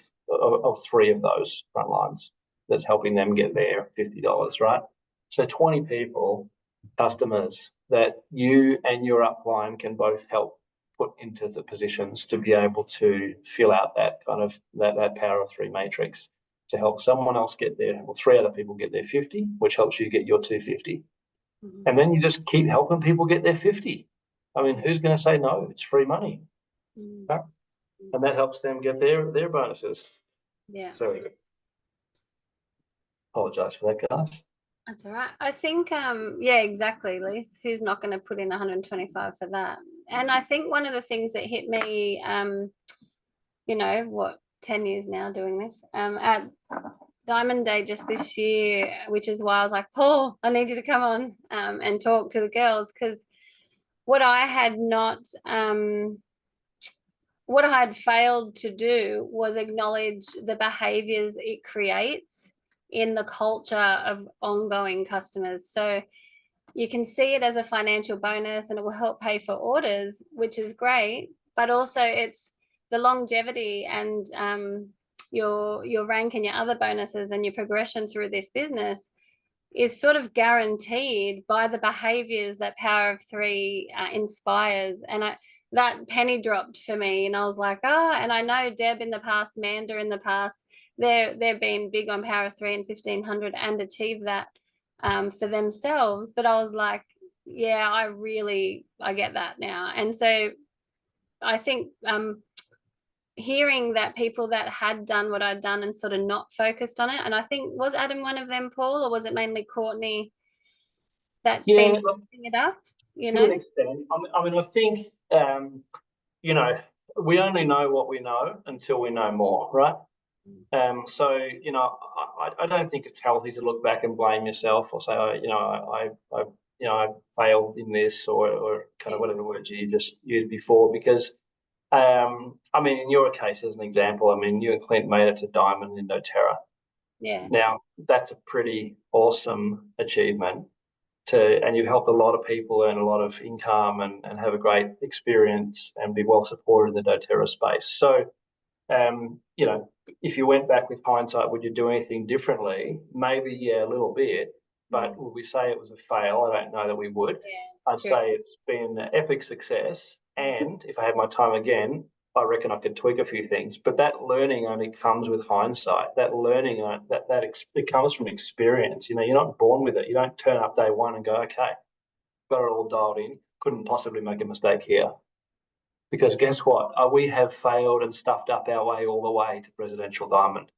3 of those front lines. That's helping them get their $50, right? So 20 people, customers, that you and your upline can both help put into the positions to be able to fill out that kind of that power of 3 matrix, to help someone else get their, or 3 other people get their 50, which helps you get your 250. Mm-hmm. And then you just keep helping people get their 50. I mean, who's going to say no? It's free money. Mm. Right? And that helps them get their bonuses. Yeah. So apologise for that, guys. That's all right. I think, yeah, exactly, Lise. Who's not going to put in 125 for that? And I think one of the things that hit me, you know, what, 10 years now doing this, at Diamond Day just this year, which is why I was like, Paul, I need you to come on and talk to the girls, because what I had not, what I had failed to do was acknowledge the behaviors it creates in the culture of ongoing customers. So you can see it as a financial bonus and it will help pay for orders, which is great, but also it's the longevity and your rank and your other bonuses and your progression through this business is sort of guaranteed by the behaviors that Power of 3 inspires. And that penny dropped for me, and I was like, and I know Deb in the past, Manda in the past, they've been big on Power of 3 and 1,500 and achieved that for themselves. But I was like, yeah, I get that now. And so I think hearing that people that had done what I'd done and sort of not focused on it, and I think, was Adam one of them, Paul, or was it mainly Courtney that's been keeping it up, you know? To an extent. I mean, I think, you know, we only know what we know until we know more, right? So, you know, I don't think it's healthy to look back and blame yourself or say, oh, you know, I failed in this, or kind of whatever words you just used before, because I mean, in your case, as an example, I mean, you and Clint made it to Diamond in doTERRA. Yeah. Now, that's a pretty awesome achievement, and you've helped a lot of people earn a lot of income and have a great experience and be well supported in the doTERRA space. So, you know, if you went back with hindsight, would you do anything differently? Maybe, yeah, a little bit. But would we say it was a fail? I don't know that we would. Yeah, I'd say it's been an epic success. And if I had my time again, I reckon I could tweak a few things. But that learning only comes with hindsight. That learning, it comes from experience. You know, you're not born with it. You don't turn up day one and go, okay, got it all dialed in. Couldn't possibly make a mistake here. Because guess what? We have failed and stuffed up our way all the way to Presidential Diamond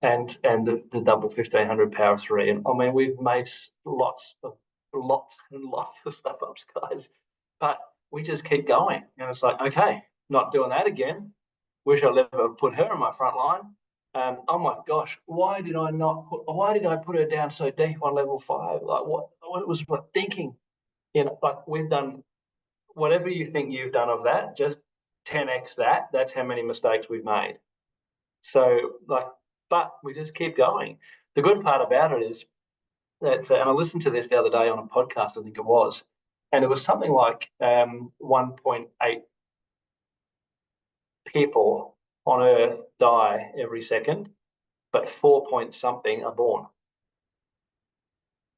and the double 1,500 power 3. And I mean, we've made lots and lots of stuff ups, guys. But we just keep going. And it's like, okay, not doing that again. Wish I never put her in my front line. Oh my gosh, why did I put her down so deep on level 5? Like, what was my thinking? You know, like, we've done whatever you think you've done of that, just 10x that. That's how many mistakes we've made. So, like, but we just keep going. The good part about it is that, and I listened to this the other day on a podcast, I think it was, and it was something like 1.8 people on Earth die every second, but 4 point something are born.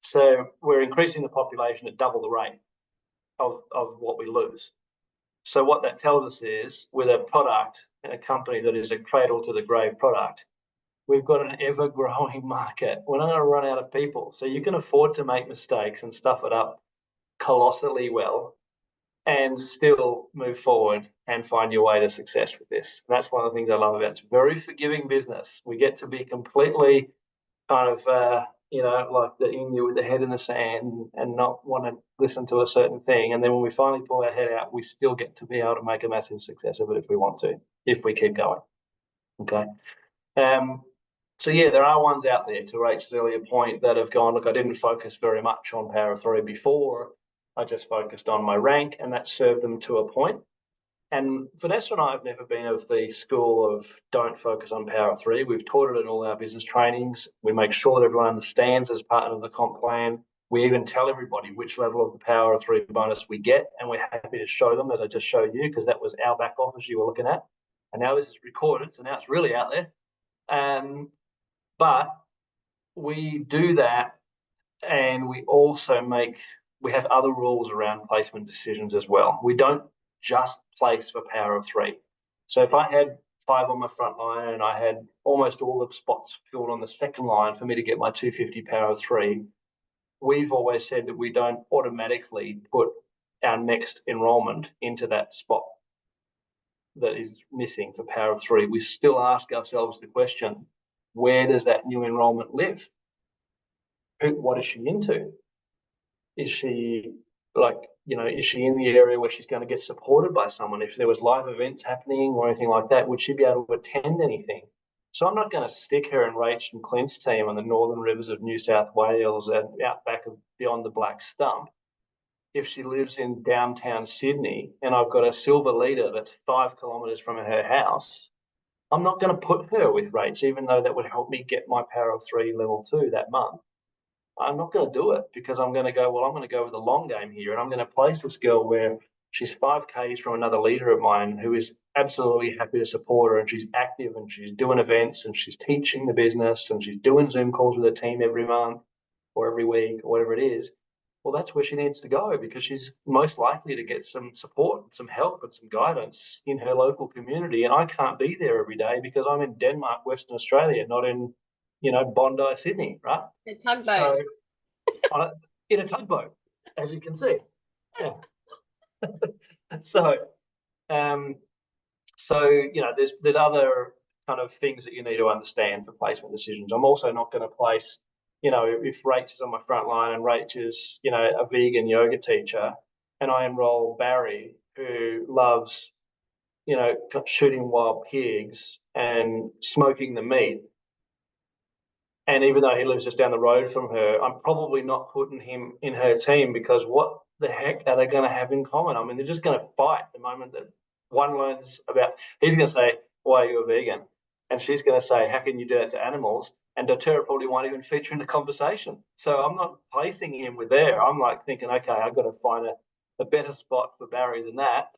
So we're increasing the population at double the rate of what we lose. So what that tells us is, with a product and a company that is a cradle to the grave product, we've got an ever-growing market. We're not going to run out of people. So you can afford to make mistakes and stuff it up colossally well and still move forward and find your way to success with this. And that's one of the things I love about it. It's a very forgiving business. We get to be completely kind of, like the Emu with the head in the sand and not want to listen to a certain thing. And then when we finally pull our head out, we still get to be able to make a massive success of it if we want to, if we keep going. Okay. So yeah, there are ones out there, to Rachel's earlier point, that have gone, look, I didn't focus very much on Power of Three before. I just focused on my rank, and that served them to a point. And Vanessa and I have never been of the school of don't focus on Power of Three. We've taught it in all our business trainings. We make sure that everyone understands as part of the comp plan. We even tell everybody which level of the Power of Three bonus we get, and we're happy to show them, as I just showed you, because that was our back office you were looking at. And now this is recorded, so now it's really out there. But we do that, and we also we have other rules around placement decisions as well. We don't just place for Power of Three. So if I had 5 on my front line and I had almost all the spots filled on the second line for me to get my 250 Power of Three, we've always said that we don't automatically put our next enrollment into that spot that is missing for Power of Three. We still ask ourselves the question, where does that new enrollment live? What is she into? Is she is she in the area where she's going to get supported by someone? If there was live events happening or anything like that, would she be able to attend anything? So I'm not going to stick her in Rach and Clint's team on the northern rivers of New South Wales and out back of beyond the Black Stump. If she lives in downtown Sydney and I've got a silver leader that's 5 kilometres from her house, I'm not going to put her with Rach, even though that would help me get my Power of Three level 2 that month. I'm not going to do it because I'm going to go with the long game here, and I'm going to place this girl where she's 5Ks from another leader of mine who is absolutely happy to support her, and she's active and she's doing events and she's teaching the business and she's doing Zoom calls with her team every month or every week or whatever it is. Well, that's where she needs to go because she's most likely to get some support, some help and some guidance in her local community. And I can't be there every day because I'm in Denmark, Western Australia, not in, Bondi, Sydney, right? The tugboat. So, in a tugboat, as you can see. Yeah. So, there's other kind of things that you need to understand for placement decisions. I'm also not going to place, if Rach is on my front line and Rach is, a vegan yoga teacher, and I enroll Barry, who loves, shooting wild pigs and smoking the meat. And even though he lives just down the road from her, I'm probably not putting him in her team because what the heck are they going to have in common? I mean, they're just going to fight the moment that one learns about, he's going to say, why are you a vegan? And she's going to say, how can you do that to animals? And doTERRA probably won't even feature in the conversation. So I'm not placing him with there. I'm like thinking, okay, I've got to find a better spot for Barry than that.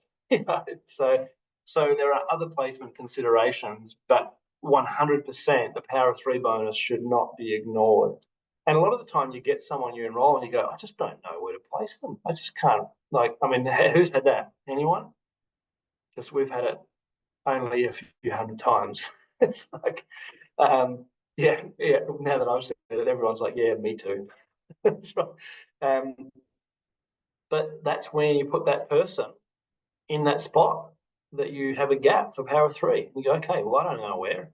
So there are other placement considerations, but 100% the Power of Three bonus should not be ignored. And a lot of the time you get someone you enroll and you go, I just don't know where to place them. I just can't. Who's had that? Anyone? Because we've had it only a few hundred times. It's like, now that I've said it, everyone's like, yeah, me too. That's right. But that's when you put that person in that spot that you have a gap for Power of Three. You go, okay, well, I don't know where.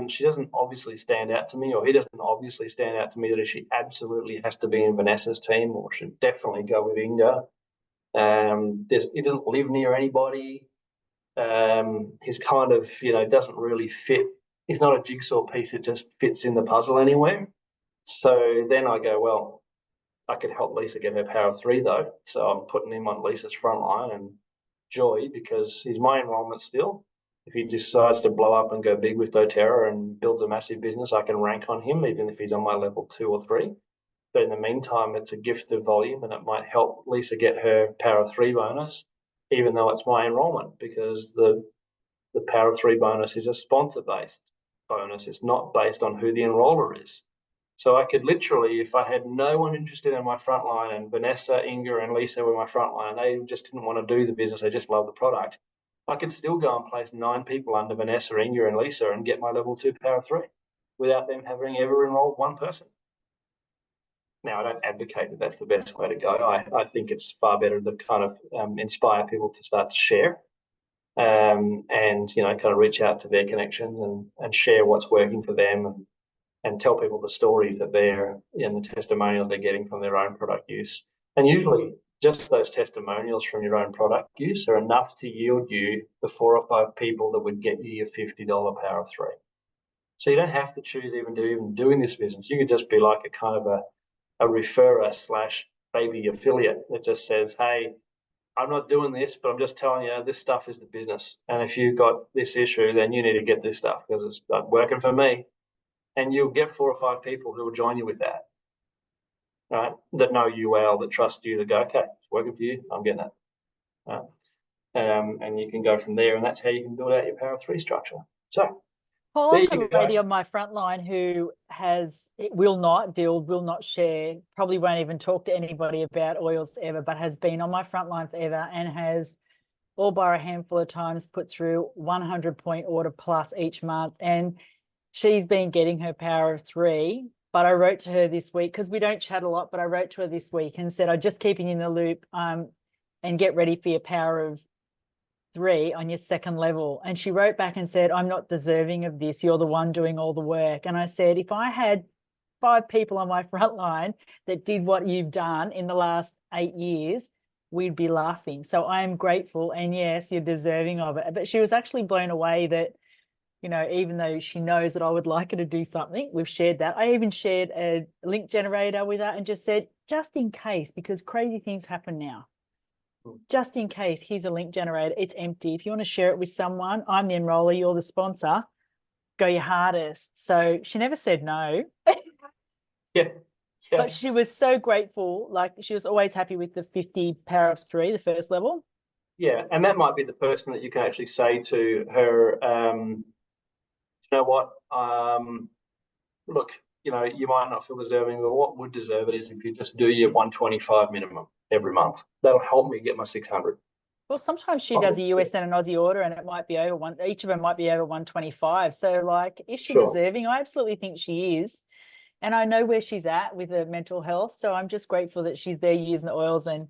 She doesn't obviously stand out to me, or he doesn't obviously stand out to me that she absolutely has to be in Vanessa's team, or should definitely go with Inga. He doesn't live near anybody. He's kind of, doesn't really fit. He's not a jigsaw piece that just fits in the puzzle anywhere. So then I go, well, I could help Lisa get her Power of Three though. So I'm putting him on Lisa's front line and Joy because he's my enrollment still. If he decides to blow up and go big with doTERRA and builds a massive business, I can rank on him even if he's on my level 2 or 3. But in the meantime, it's a gift of volume, and it might help Lisa get her Power of 3 bonus, even though it's my enrollment, because the Power of 3 bonus is a sponsor-based bonus. It's not based on who the enroller is. So I could literally, if I had no one interested in my frontline, and Vanessa, Inga, and Lisa were my frontline, and they just didn't want to do the business, they just love the product, I could still go and place 9 people under Vanessa, Inga, and Lisa and get my level 2 Power 3 without them having ever enrolled one person. Now, I don't advocate that that's the best way to go. I think it's far better to kind of inspire people to start to share and, kind of reach out to their connections and share what's working for them and tell people the stories that they're the testimonials they're getting from their own product use. And usually just those testimonials from your own product use are enough to yield you the 4 or 5 people that would get you your $50 Power of 3. So you don't have to choose even doing this business. You could just be like a kind of a referrer / baby affiliate that just says, hey, I'm not doing this, but I'm just telling you this stuff is the business. And if you've got this issue, then you need to get this stuff because it's not working for me. And you'll get 4 or 5 people who will join you with that, right? That know you well, that trust you, that go, okay, it's working for you, I'm getting it. Right? And you can go from there, and that's how you can build out your Power 3 structure. So Paul, there I've you got a go. lady on my front line who will not build, will not share, probably won't even talk to anybody about oils ever, but has been on my front line forever and has all bar a handful of times put through 100-point order plus each month. And she's been getting her Power of 3, but I wrote to her this week because we don't chat a lot, but I wrote to her this week and said, I'm just keeping you in the loop and get ready for your Power of 3 on your 2nd level. And she wrote back and said, I'm not deserving of this. You're the one doing all the work. And I said, if I had 5 people on my front line that did what you've done in the last 8 years, we'd be laughing. So I am grateful. And yes, you're deserving of it. But she was actually blown away that, even though she knows that I would like her to do something, we've shared that. I even shared a link generator with her and just said, just in case, because crazy things happen now. Just in case, here's a link generator. It's empty. If you want to share it with someone, I'm the enroller, you're the sponsor. Go your hardest. So she never said no. Yeah. But she was so grateful. Like, she was always happy with the 50 Power of 3, the 1st level. Yeah, and that might be the person that you can actually say to her, you know what, look, you might not feel deserving, but what would deserve it is if you just do your 125 minimum every month. That'll help me get my 600. Well, sometimes she does a US and an Aussie order, and it might be over each of them might be over 125. So, like, is she deserving? I absolutely think she is. And I know where she's at with her mental health. So I'm just grateful that she's there using the oils and,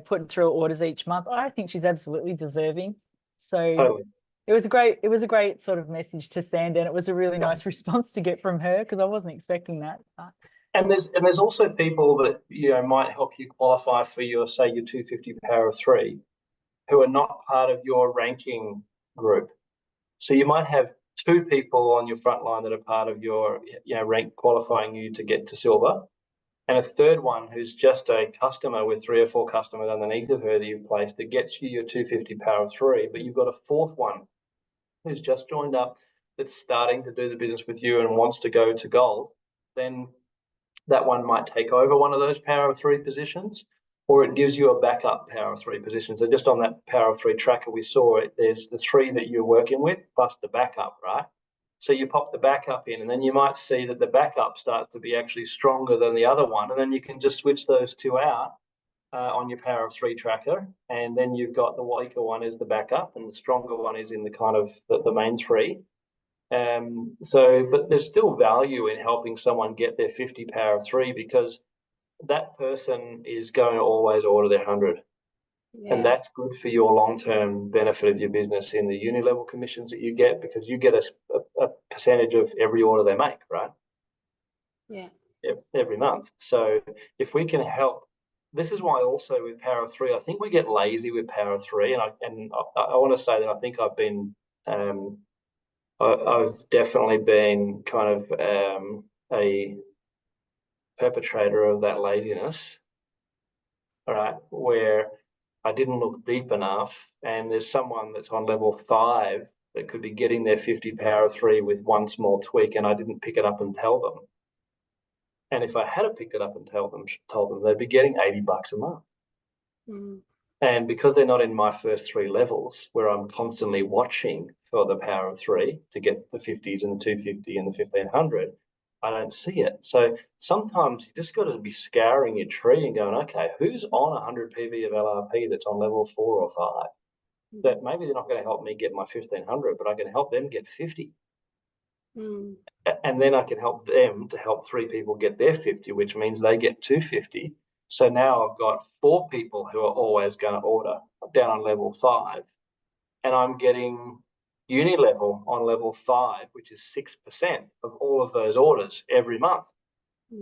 putting through orders each month. I think she's absolutely deserving. So Totally. It was a great sort of message to send, and it was a really nice response to get from her because I wasn't expecting that. And there's also people that might help you qualify for your 250 Power of 3 who are not part of your ranking group. So you might have 2 people on your front line that are part of your rank qualifying you to get to silver, and a 3rd one who's just a customer with 3 or 4 customers underneath of her that you've placed that gets you your 250 Power of 3, but you've got a 4th one who's just joined up that's starting to do the business with you and wants to go to gold. Then that one might take over one of those Power of 3 positions, or it gives you a backup Power of 3 position. So just on that Power of 3 tracker we saw, there's the 3 that you're working with plus the backup, right? So you pop the backup in, and then you might see that the backup starts to be actually stronger than the other one, and then you can just switch those 2 out on your Power of 3 tracker, and then you've got the weaker one is the backup, and the stronger one is in the kind of the main 3. But there's still value in helping someone get their 50 Power of 3 because that person is going to always order their 100. Yeah. And that's good for your long-term benefit of your business in the uni-level commissions that you get, because you get a percentage of every order they make, right? Yeah. Every month. So if we can help, this is why also with Power of 3, I think we get lazy with Power of 3, and I want to say that I think I've been I've definitely been kind of a perpetrator of that laziness, all right, where I didn't look deep enough, and there's someone that's on level 5 that could be getting their 50 Power of 3 with one small tweak, and I didn't pick it up and tell them. And if I had picked it up and told them they'd be getting $80 a month. Mm. And because they're not in my first 3 levels, where I'm constantly watching for the power of 3 to get the 50s and the 250 and the 1500, I don't see it. So sometimes you just got to be scouring your tree and going, okay, who's on 100 PV of LRP that's on level 4 or 5? That maybe they're not going to help me get my 1500, but I can help them get 50. Mm. And then I can help them to help 3 people get their 50, which means they get 250. So now I've got 4 people who are always going to order down on level 5, and I'm getting uni level on level 5, which is 6% of all of those orders every month.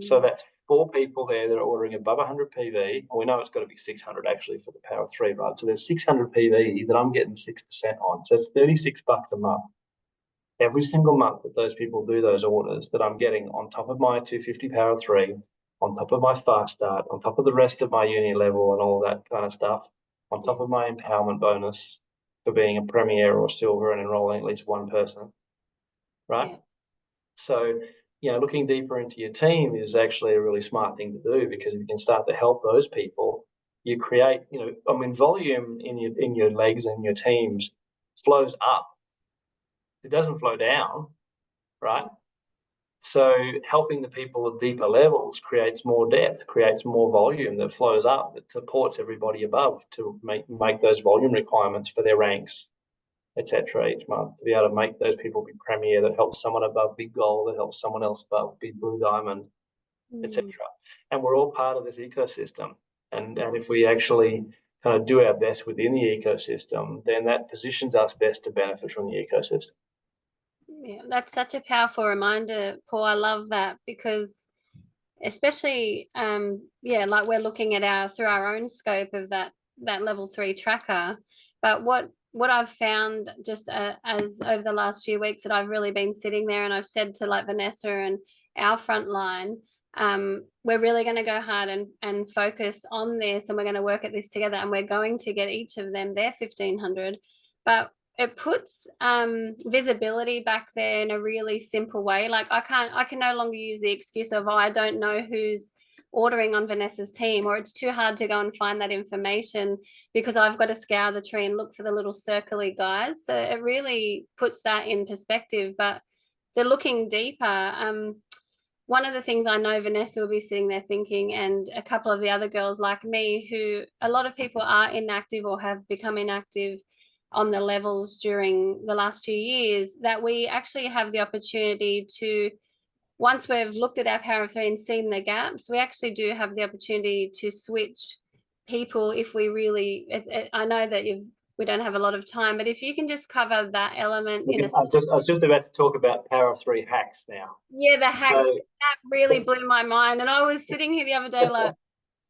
So that's 4 people there that are ordering above 100 PV. We know it's got to be 600 actually for the power of 3, right? So there's 600 PV that I'm getting 6% on. So it's $36 a month. Every single month that those people do those orders, that I'm getting on top of my 250 power 3, on top of my fast start, on top of the rest of my uni level and all that kind of stuff, on top of my empowerment bonus for being a premier or silver and enrolling at least 1 person, right? Yeah. So, looking deeper into your team is actually a really smart thing to do, because if you can start to help those people, you create, volume in your legs and your teams flows up. It doesn't flow down, right? So helping the people at deeper levels creates more depth, creates more volume that flows up, that supports everybody above to make those volume requirements for their ranks, etc. each month, to be able to make those people be premier, that helps someone above big gold, that helps someone else above big blue diamond, etc. And we're all part of this ecosystem. And if we actually kind of do our best within the ecosystem, then that positions us best to benefit from the ecosystem. Yeah, that's such a powerful reminder, Paul. I love that, because especially like we're looking at through our own scope of that level 3 tracker. But what I've found just as over the last few weeks that I've really been sitting there, and I've said to like Vanessa and our front line, we're really going to go hard and focus on this, and we're going to work at this together, and we're going to get each of them their 1500. But it puts visibility back there in a really simple way. Like I can no longer use the excuse of, I don't know who's ordering on Vanessa's team, or it's too hard to go and find that information because I've got to scour the tree and look for the little circly guys. So it really puts that in perspective. But they're looking deeper. One of the things I know Vanessa will be sitting there thinking, and a couple of the other girls like me, who a lot of people are inactive or have become inactive on the levels during the last few years, that we actually have the opportunity to, once we've looked at our power of 3 and seen the gaps, we actually do have the opportunity to switch people if we really, I know that we don't have a lot of time, but if you can just cover that element I was just about to talk about power of 3 hacks now. Yeah, the hacks, that really blew my mind. And I was sitting here the other day like,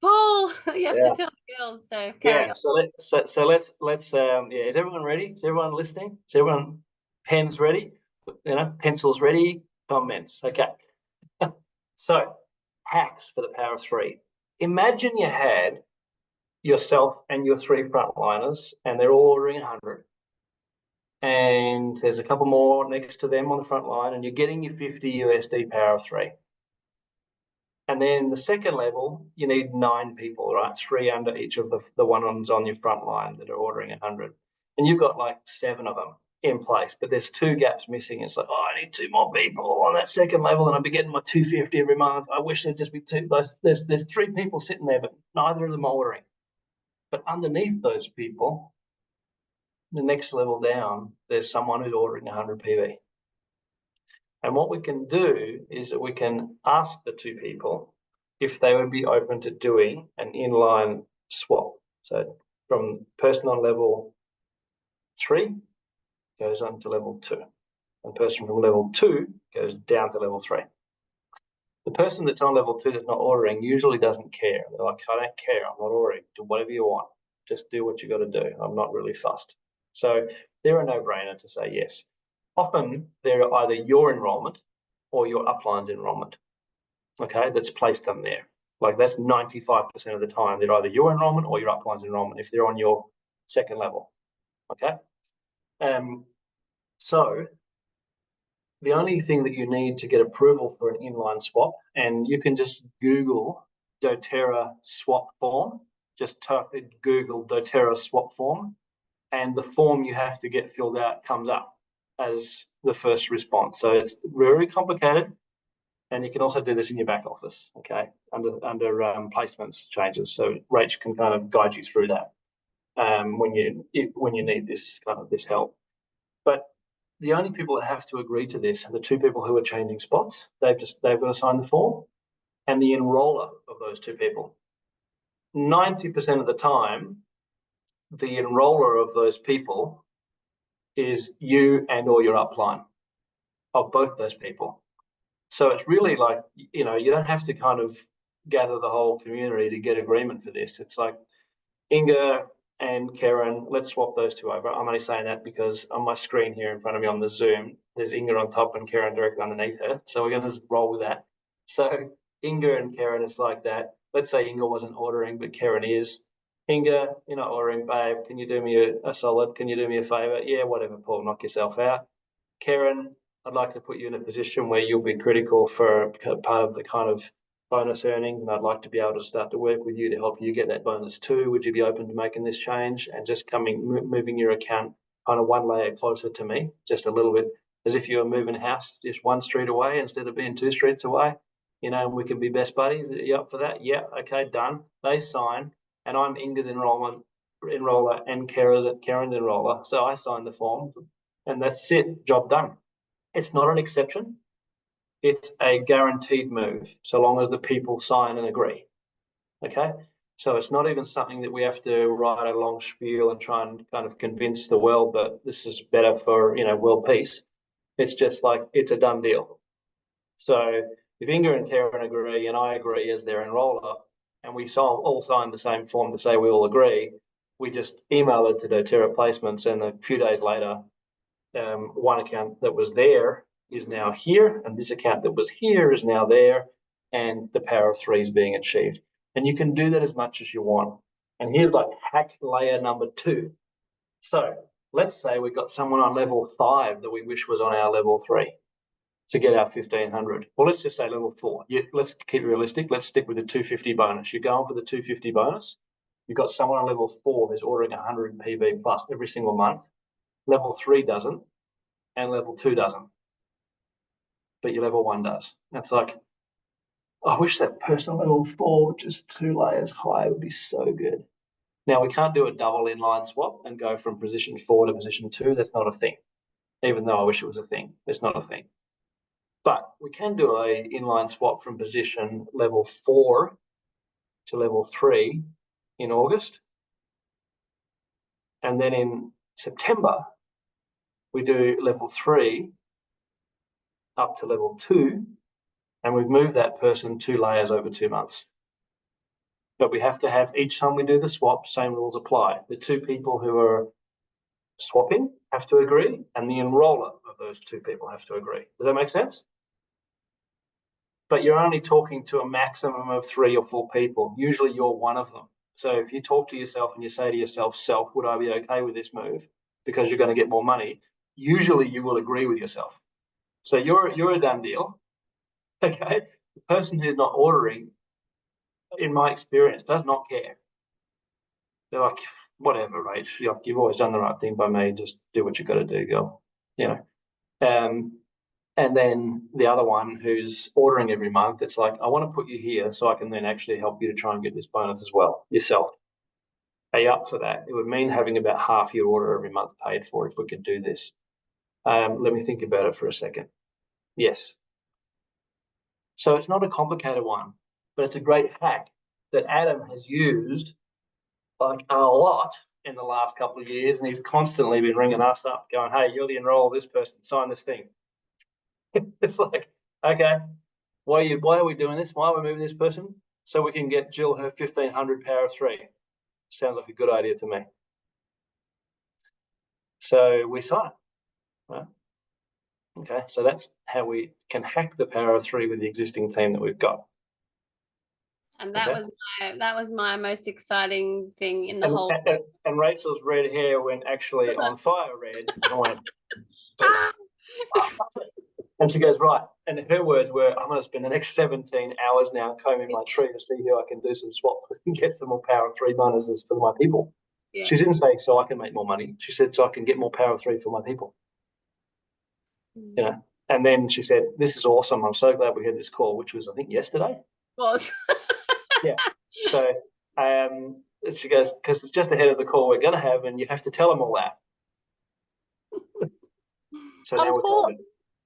Paul, you have to tell the girls. So carry on. So let's is everyone ready? Is everyone listening? Is everyone pens ready? Pencils ready? Comments. Okay. So hacks for the power of 3. Imagine you had yourself and your 3 frontliners, and they're all ordering 100. And there's a couple more next to them on the front line, and you're getting your 50 USD power of 3. And then the second level, you need 9 people, right? 3 under each of the ones on your front line that are ordering 100. And you've got like 7 of them in place, but there's 2 gaps missing. It's like, I need 2 more people on that second level, and I'll be getting my 250 every month. I wish there'd just be 2. There's 3 people sitting there, but neither of them are ordering. But underneath those people, the next level down, there's someone who's ordering 100 PV. And what we can do is that we can ask the 2 people if they would be open to doing an inline swap. So from person on level 3 goes on to level 2, and person from level 2 goes down to level 3. The person that's on level 2 that's not ordering usually doesn't care. They're like, I don't care, I'm not ordering. Do whatever you want. Just do what you got to do. I'm not really fussed. So they're a no-brainer to say yes. Often they're either your enrollment or your upline's enrollment, okay, that's placed them there. Like that's 95% of the time. They're either your enrollment or your upline's enrollment if they're on your second level, okay? So the only thing that you need to get approval for an inline swap, and you can just Google doTERRA swap form, just type in Google doTERRA swap form, and the form you have to get filled out comes up as the first response. So it's very complicated, and you can also do this in your back office, okay, under placements changes. So Rach can kind of guide you through that when you need this kind of this help. But the only people that have to agree to this are the two people who are changing spots. They've got to sign the form, and the enroller of those two people. 90% of the time, the enroller of those people is you and or your upline of both those people. So it's really like, you know, you don't have to kind of gather the whole community to get agreement for this. It's like Inga and Karen, let's swap those two over. I'm only saying that because on my screen here in front of me on the Zoom, there's Inga on top and Karen directly underneath her. So we're going to roll with that. So Inga and Karen, it's like that. Let's say Inga wasn't ordering, but Karen is. Inga, you're not ordering, babe. Can you do me a solid? Can you do me a favor? Yeah, whatever, Paul, knock yourself out. Karen, I'd like to put you in a position where you'll be critical for part of the kind of bonus earning, and I'd like to be able to start to work with you to help you get that bonus too. Would you be open to making this change and just moving your account kind of one layer closer to me, just a little bit, as if you were moving house just one street away instead of being 2 streets away, you know, and we can be best buddies. Are you up for that? Yeah, okay, done. They sign, and I'm Inga's enroller and Karen's enroller. So I sign the form, and that's it, job done. It's not an exception. It's a guaranteed move, so long as the people sign and agree. Okay, so it's not even something that we have to write a long spiel and try and kind of convince the world that this is better for, you know, world peace. It's just like, it's a done deal. So if Inga and Karen agree and I agree as their enroller, and we all sign the same form to say we all agree, we just email it to doTERRA placements, and a few days later, one account that was there is now here, and this account that was here is now there, and the power of 3 is being achieved. And you can do that as much as you want. And here's like hack layer number 2. So let's say we've got someone on level 5 that we wish was on our level 3 to get our 1500. Well, let's just say level 4. Let's keep it realistic. Let's stick with the 250 bonus. You're going for the 250 bonus. You've got someone on level 4 who's ordering 100 PB plus every single month. Level 3 doesn't, and level 2 doesn't, but your level 1 does. That's like, I wish that person on level 4, just 2 layers higher, would be so good. Now, we can't do a double inline swap and go from position 4 to position 2. That's not a thing, even though I wish it was a thing. It's not a thing. But we can do a inline swap from position level 4 to level 3 in August. And then in September, we do level 3 up to level 2, and we've moved that person 2 layers over 2 months. But we have to have, each time we do the swap, same rules apply. The 2 people who are swapping have to agree, and the enroller of those 2 people have to agree. Does that make sense? But you're only talking to a maximum of 3 or 4 people. Usually you're one of them. So if you talk to yourself and you say to yourself, self, would I be okay with this move? Because you're going to get more money. Usually you will agree with yourself. So you're a done deal. Okay. The person who's not ordering, in my experience, does not care. They're like, whatever, Rach, you've always done the right thing by me. Just do what you got to do, girl. You know. And then the other one who's ordering every month, it's like, I want to put you here so I can then actually help you to try and get this bonus as well yourself. Are you up for that? It would mean having about half your order every month paid for if we could do this. Let me think about it for a second. Yes. So it's not a complicated one, but it's a great hack that Adam has used like a lot in the last couple of years, and he's constantly been ringing us up going, hey, you're the enroller of this person, sign this thing. It's like, okay, why are we doing this? Why are we moving this person? So we can get Jill her 1500 power of 3. Sounds like a good idea to me. So we sign. Right? Okay, so that's how we can hack the power of 3 with the existing team that we've got. And that was my most exciting thing in the whole. And Rachel's red hair went actually on fire red. And went, And she goes, right. And her words were, I'm going to spend the next 17 hours now combing my tree to see who I can do some swaps with and get some more power of 3 bonuses for my people. Yeah. She didn't say, so I can make more money. She said, so I can get more power of 3 for my people. You know, and then she said, this is awesome. I'm so glad we had this call, which was, I think, yesterday. Was. Yeah. So she goes, because it's just ahead of the call we're going to have, and you have to tell them all that. So now we're Paul, talking.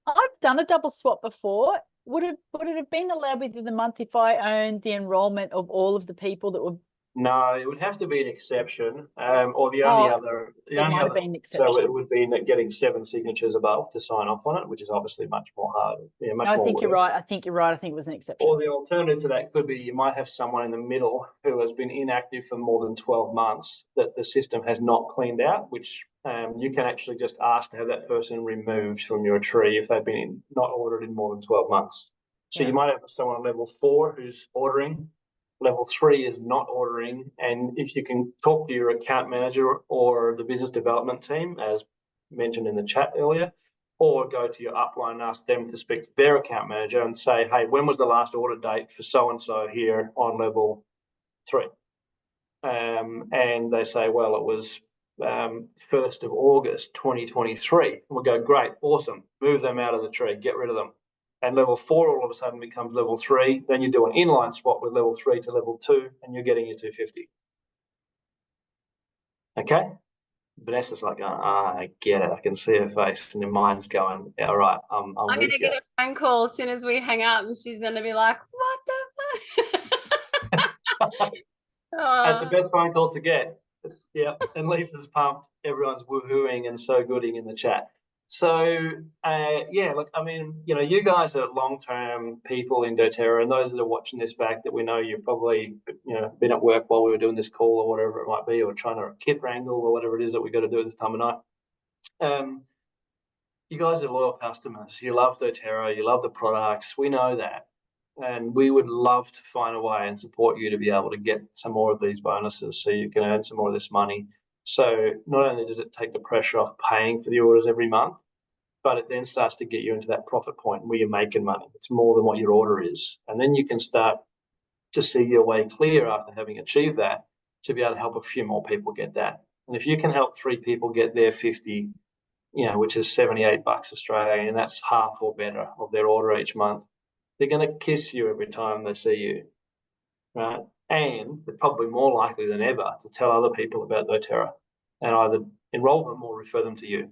I've done a double swap before. Would it have been allowed within the month if I owned the enrollment of all of the people that were? No, it would have to be an exception, or the only other. It might have been an exception. So it would be getting 7 signatures above to sign off on it, which is obviously much more hard. Yeah, much No, I more think work. you're right. I think you're right. I think it was an exception. Or the alternative to that could be you might have someone in the middle who has been inactive for more than 12 months that the system has not cleaned out, which you can actually just ask to have that person removed from your tree if they've been not ordered in more than 12 months. So you might have someone on level 4 who's ordering, level 3 is not ordering, and if you can talk to your account manager or the business development team, as mentioned in the chat earlier, or go to your upline and ask them to speak to their account manager and say, hey, when was the last order date for so-and-so here on level 3? And they say, well, it was 1st of August 2023. And we'll go, great, awesome, move them out of the tree, get rid of them. And level 4 all of a sudden becomes level 3. Then you do an inline swap with level 3 to level 2, and you're getting your 250. Okay? Vanessa's like, I get it. I can see her face, and her mind's going, all right, I'm going to get a phone call as soon as we hang up, and she's going to be like, what the fuck? That's the best phone call to get. Yeah, and Lisa's pumped. Everyone's woohooing and so gooding in the chat. So, yeah, look, I mean, you know, you guys are long-term people in doTERRA, and those that are watching this back that we know you've probably, you know, been at work while we were doing this call or whatever it might be, or trying to kit wrangle or whatever it is that we've got to do at this time of night. You guys are loyal customers. You love doTERRA. You love the products. We know that. And we would love to find a way and support you to be able to get some more of these bonuses so you can earn some more of this money. So not only does it take the pressure off paying for the orders every month, but it then starts to get you into that profit point where you're making money. It's more than what your order is. And then you can start to see your way clear after having achieved that to be able to help a few more people get that. And if you can help 3 people get their 50, you know, which is $78 Australian, and that's half or better of their order each month, they're going to kiss you every time they see you, right? And they're probably more likely than ever to tell other people about doTERRA and either enroll them or refer them to you.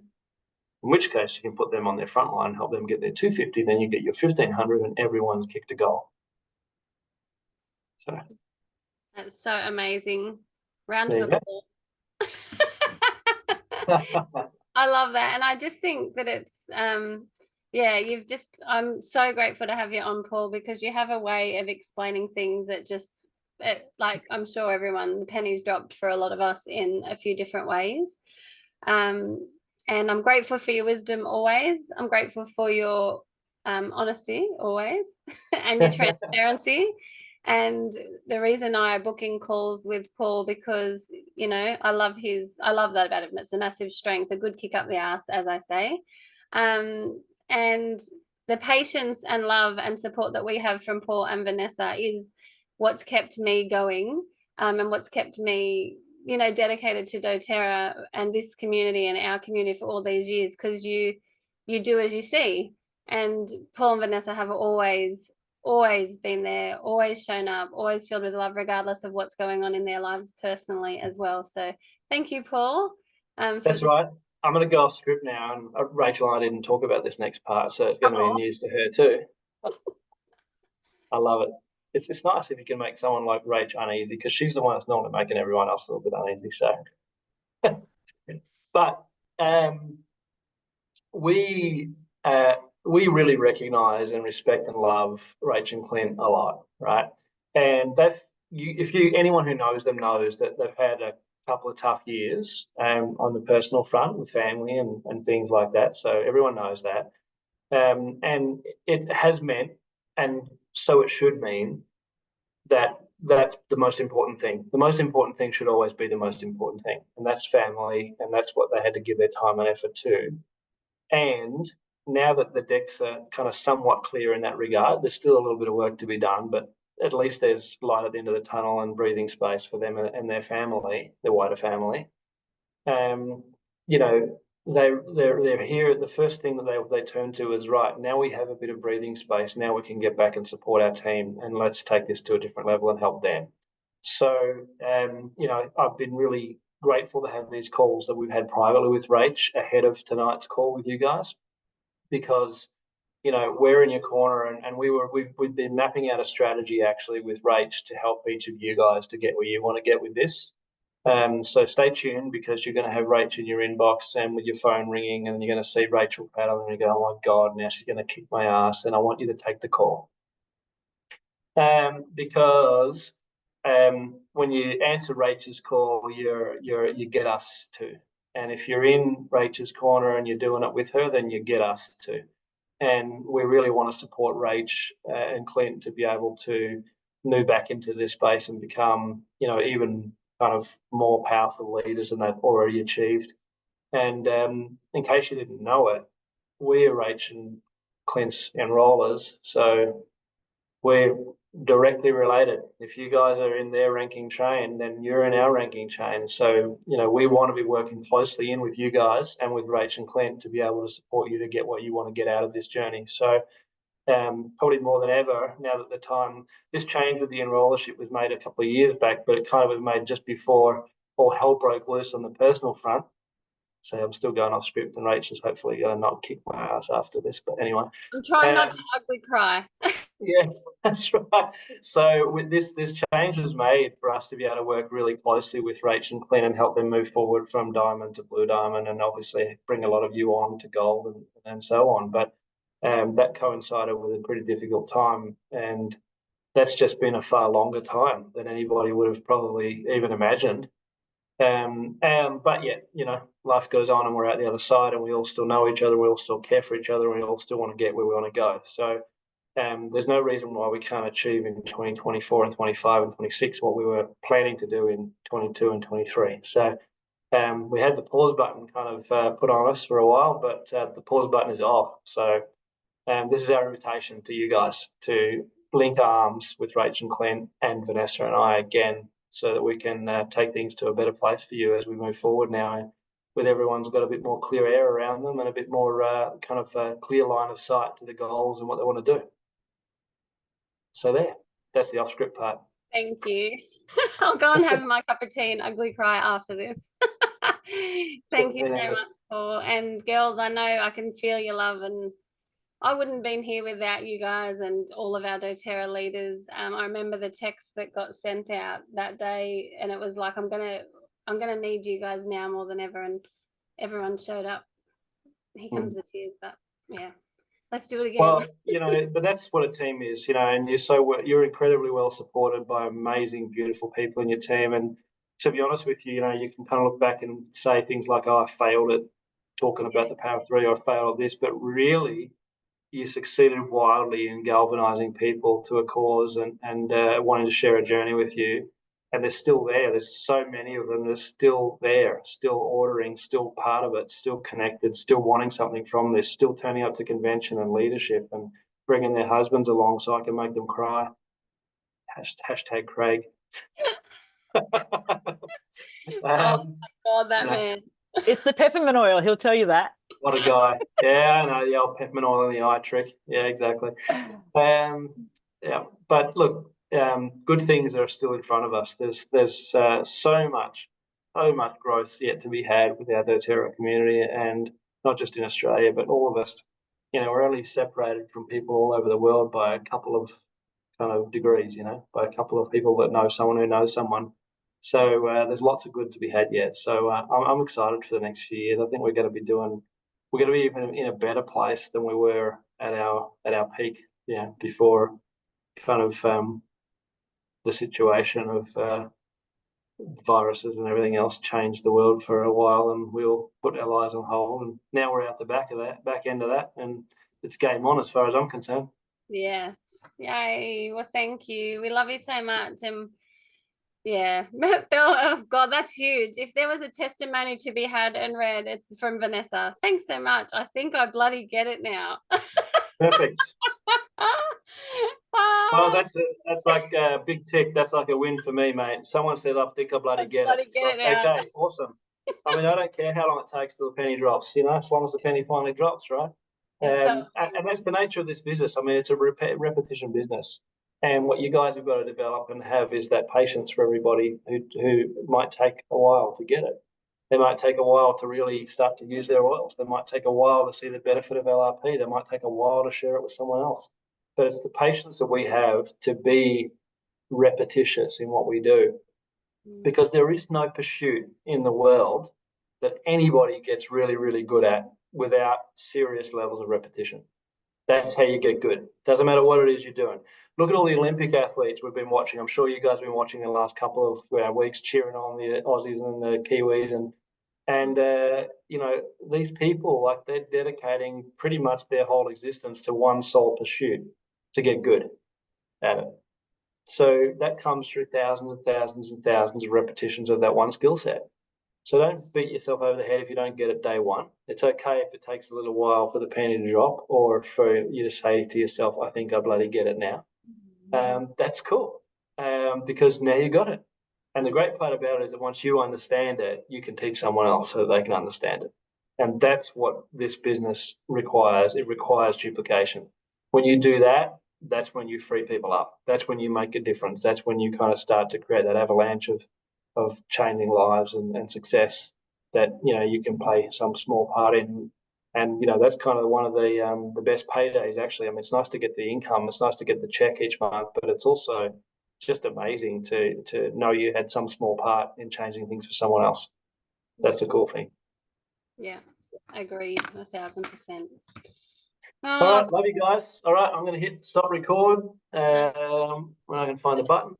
In which case, you can put them on their front line, help them get their 250, then you get your 1,500, and everyone's kicked a goal. So that's so amazing. Round of applause. I love that, and I just think that it's yeah, I'm so grateful to have you on, Paul, because you have a way of explaining things that just like I'm sure everyone, the pennies dropped for a lot of us in a few different ways. And I'm grateful for your wisdom always. I'm grateful for your honesty always and your transparency. And the reason I book in calls with Paul, because, you know, I love that about him. It's a massive strength, a good kick up the ass, as I say. And the patience and love and support that we have from Paul and Vanessa is what's kept me going, and what's kept me, you know, dedicated to doTERRA and this community and our community for all these years, because you do as you see. And Paul and Vanessa have always been there, always shown up, always filled with love, regardless of what's going on in their lives personally as well. So thank you, Paul. That's right. I'm going to go off script now, and Rachel and I didn't talk about this next part, so it's going to be news to her too. I love it. It's nice if you can make someone like Rach uneasy, because she's the one that's normally making everyone else a little bit uneasy. So, but we really recognise and respect and love Rach and Clint a lot, right? And anyone who knows them knows that they've had a couple of tough years on the personal front with family and things like that. So everyone knows that. And it has meant, and so it should mean, that that's the most important thing. The most important thing should always be the most important thing, and that's family, and that's what they had to give their time and effort to. And now that the decks are kind of somewhat clear in that regard, there's still a little bit of work to be done, but at least there's light at the end of the tunnel and breathing space for them and their family, their wider family. You know, they're here. The first thing that they turn to is, right, now we have a bit of breathing space. Now we can get back and support our team, and let's take this to a different level and help them. So, you know, I've been really grateful to have these calls that we've had privately with Rach ahead of tonight's call with you guys, because, you know, we're in your corner, and we've been mapping out a strategy actually with Rach to help each of you guys to get where you want to get with this. So stay tuned, because you're going to have Rach in your inbox and with your phone ringing, and you're going to see Rachel paddle and you go, oh my God, now she's going to kick my ass, and I want you to take the call. Because when you answer Rach's call, you get us too. And if you're in Rach's corner and you're doing it with her, then you get us too. And we really want to support Rach and Clint to be able to move back into this space and become, you know, even kind of more powerful leaders than they've already achieved. And in case you didn't know it, we're Rach and Clint's enrollers, so we're directly related. If you guys are in their ranking chain, then you're in our ranking chain. So, you know, we want to be working closely in with you guys and with Rach and Clint to be able to support you to get what you want to get out of this journey. So probably more than ever, now that the time, this change with the enrollership was made a couple of years back, but it kind of was made just before all hell broke loose on the personal front. So I'm still going off script, and Rach is hopefully going to not kick my ass after this. But anyway, I'm trying not to ugly cry. Yeah, that's right. So with this change was made for us to be able to work really closely with Rach and Clint and help them move forward from diamond to blue diamond, and obviously bring a lot of you on to gold and so on. But that coincided with a pretty difficult time, and that's just been a far longer time than anybody would have probably even imagined. But yeah, you know, life goes on, and we're out the other side, and we all still know each other, we all still care for each other, and we all still want to get where we want to go. So there's no reason why we can't achieve in 2024 and 25 and 26 what we were planning to do in 22 and 23. So we had the pause button kind of put on us for a while, but the pause button is off. So this is our invitation to you guys to link arms with Rach and Clint and Vanessa and I again, so that we can take things to a better place for you as we move forward now, with everyone's got a bit more clear air around them and a bit more kind of clear line of sight to the goals and what they want to do. So that's the off script part. Thank you. I'll go and have my cup of tea and ugly cry after this. Thank you very much, Paul. And girls, I know I can feel your love, and I wouldn't have been here without you guys and all of our doTERRA leaders. I remember the text that got sent out that day, and it was like, I'm gonna need you guys now more than ever, and everyone showed up. Here comes the tears, but yeah. Let's do it again. Well, you know, but that's what a team is, you know, and you're incredibly well supported by amazing, beautiful people in your team. And to be honest with you, you know, you can kind of look back and say things like, oh, I failed at talking about the power of three, or I failed at this, but really you succeeded wildly in galvanizing people to a cause and wanting to share a journey with you. And they're still there. There's so many of them. They're still there, still ordering, still part of it, still connected, still wanting something from this, still turning up to convention and leadership and bringing their husbands along so I can make them cry. Hashtag Craig. Oh my God, that man. It's the peppermint oil. He'll tell you that. What a guy. Yeah, I know, the old peppermint oil in the eye trick. Yeah, exactly. Yeah, but look, good things are still in front of us. There's so much growth yet to be had with our doTERRA community, and not just in Australia, but all of us. You know, we're only separated from people all over the world by a couple of kind of degrees, you know, by a couple of people that know someone who knows someone. So there's lots of good to be had yet. So I'm excited for the next few years. I think we're going to be even in a better place than we were at our peak, yeah, before kind of the situation of viruses and everything else changed the world for a while, and we all put our lives on hold, and now we're out the back end of that, and it's game on as far as I'm concerned. Yes. Yay. Well, thank you. We love you so much. And Yeah. Bill, oh God, that's huge. If there was a testimony to be had and read, it's from Vanessa. Thanks so much. I think I bloody get it now. Perfect. Well, Ah, that's like a big tick. That's like a win for me, mate. Someone said, I think I bloody get it. bloody It's get like, it now. okay, awesome. I mean, I don't care how long it takes till the penny drops, you know, as long as the penny finally drops, right? It's so And that's the nature of this business. I mean, it's a repetition business. And what you guys have got to develop and have is that patience for everybody who might take a while to get it. They might take a while to really start to use their oils. They might take a while to see the benefit of LRP. They might take a while to share it with someone else. But it's the patience that we have to be repetitious in what we do, because there is no pursuit in the world that anybody gets really, really good at without serious levels of repetition. That's how you get good. Doesn't matter what it is you're doing. Look at all the Olympic athletes we've been watching. I'm sure you guys have been watching the last couple of weeks, cheering on the Aussies and the Kiwis, and you know, these people, like, they're dedicating pretty much their whole existence to one sole pursuit, to get good at it. So that comes through thousands and thousands and thousands of repetitions of that one skill set. So don't beat yourself over the head if you don't get it day one. It's okay if it takes a little while for the penny to drop, or for you to say to yourself, I think I bloody get it now. That's cool, because now you got it. And the great part about it is that once you understand it, you can teach someone else so that they can understand it. And that's what this business requires. It requires duplication. When you do that, that's when you free people up. That's when you make a difference. That's when you kind of start to create that avalanche of changing lives and success that, you know, you can play some small part in. And, you know, that's kind of one of the best paydays, actually. I mean, it's nice to get the income, it's nice to get the check each month, but it's also just amazing to know you had some small part in changing things for someone else. That's a cool thing. Yeah, I agree 1,000%. All right, love you guys. All right, I'm going to hit stop record when I can find the button.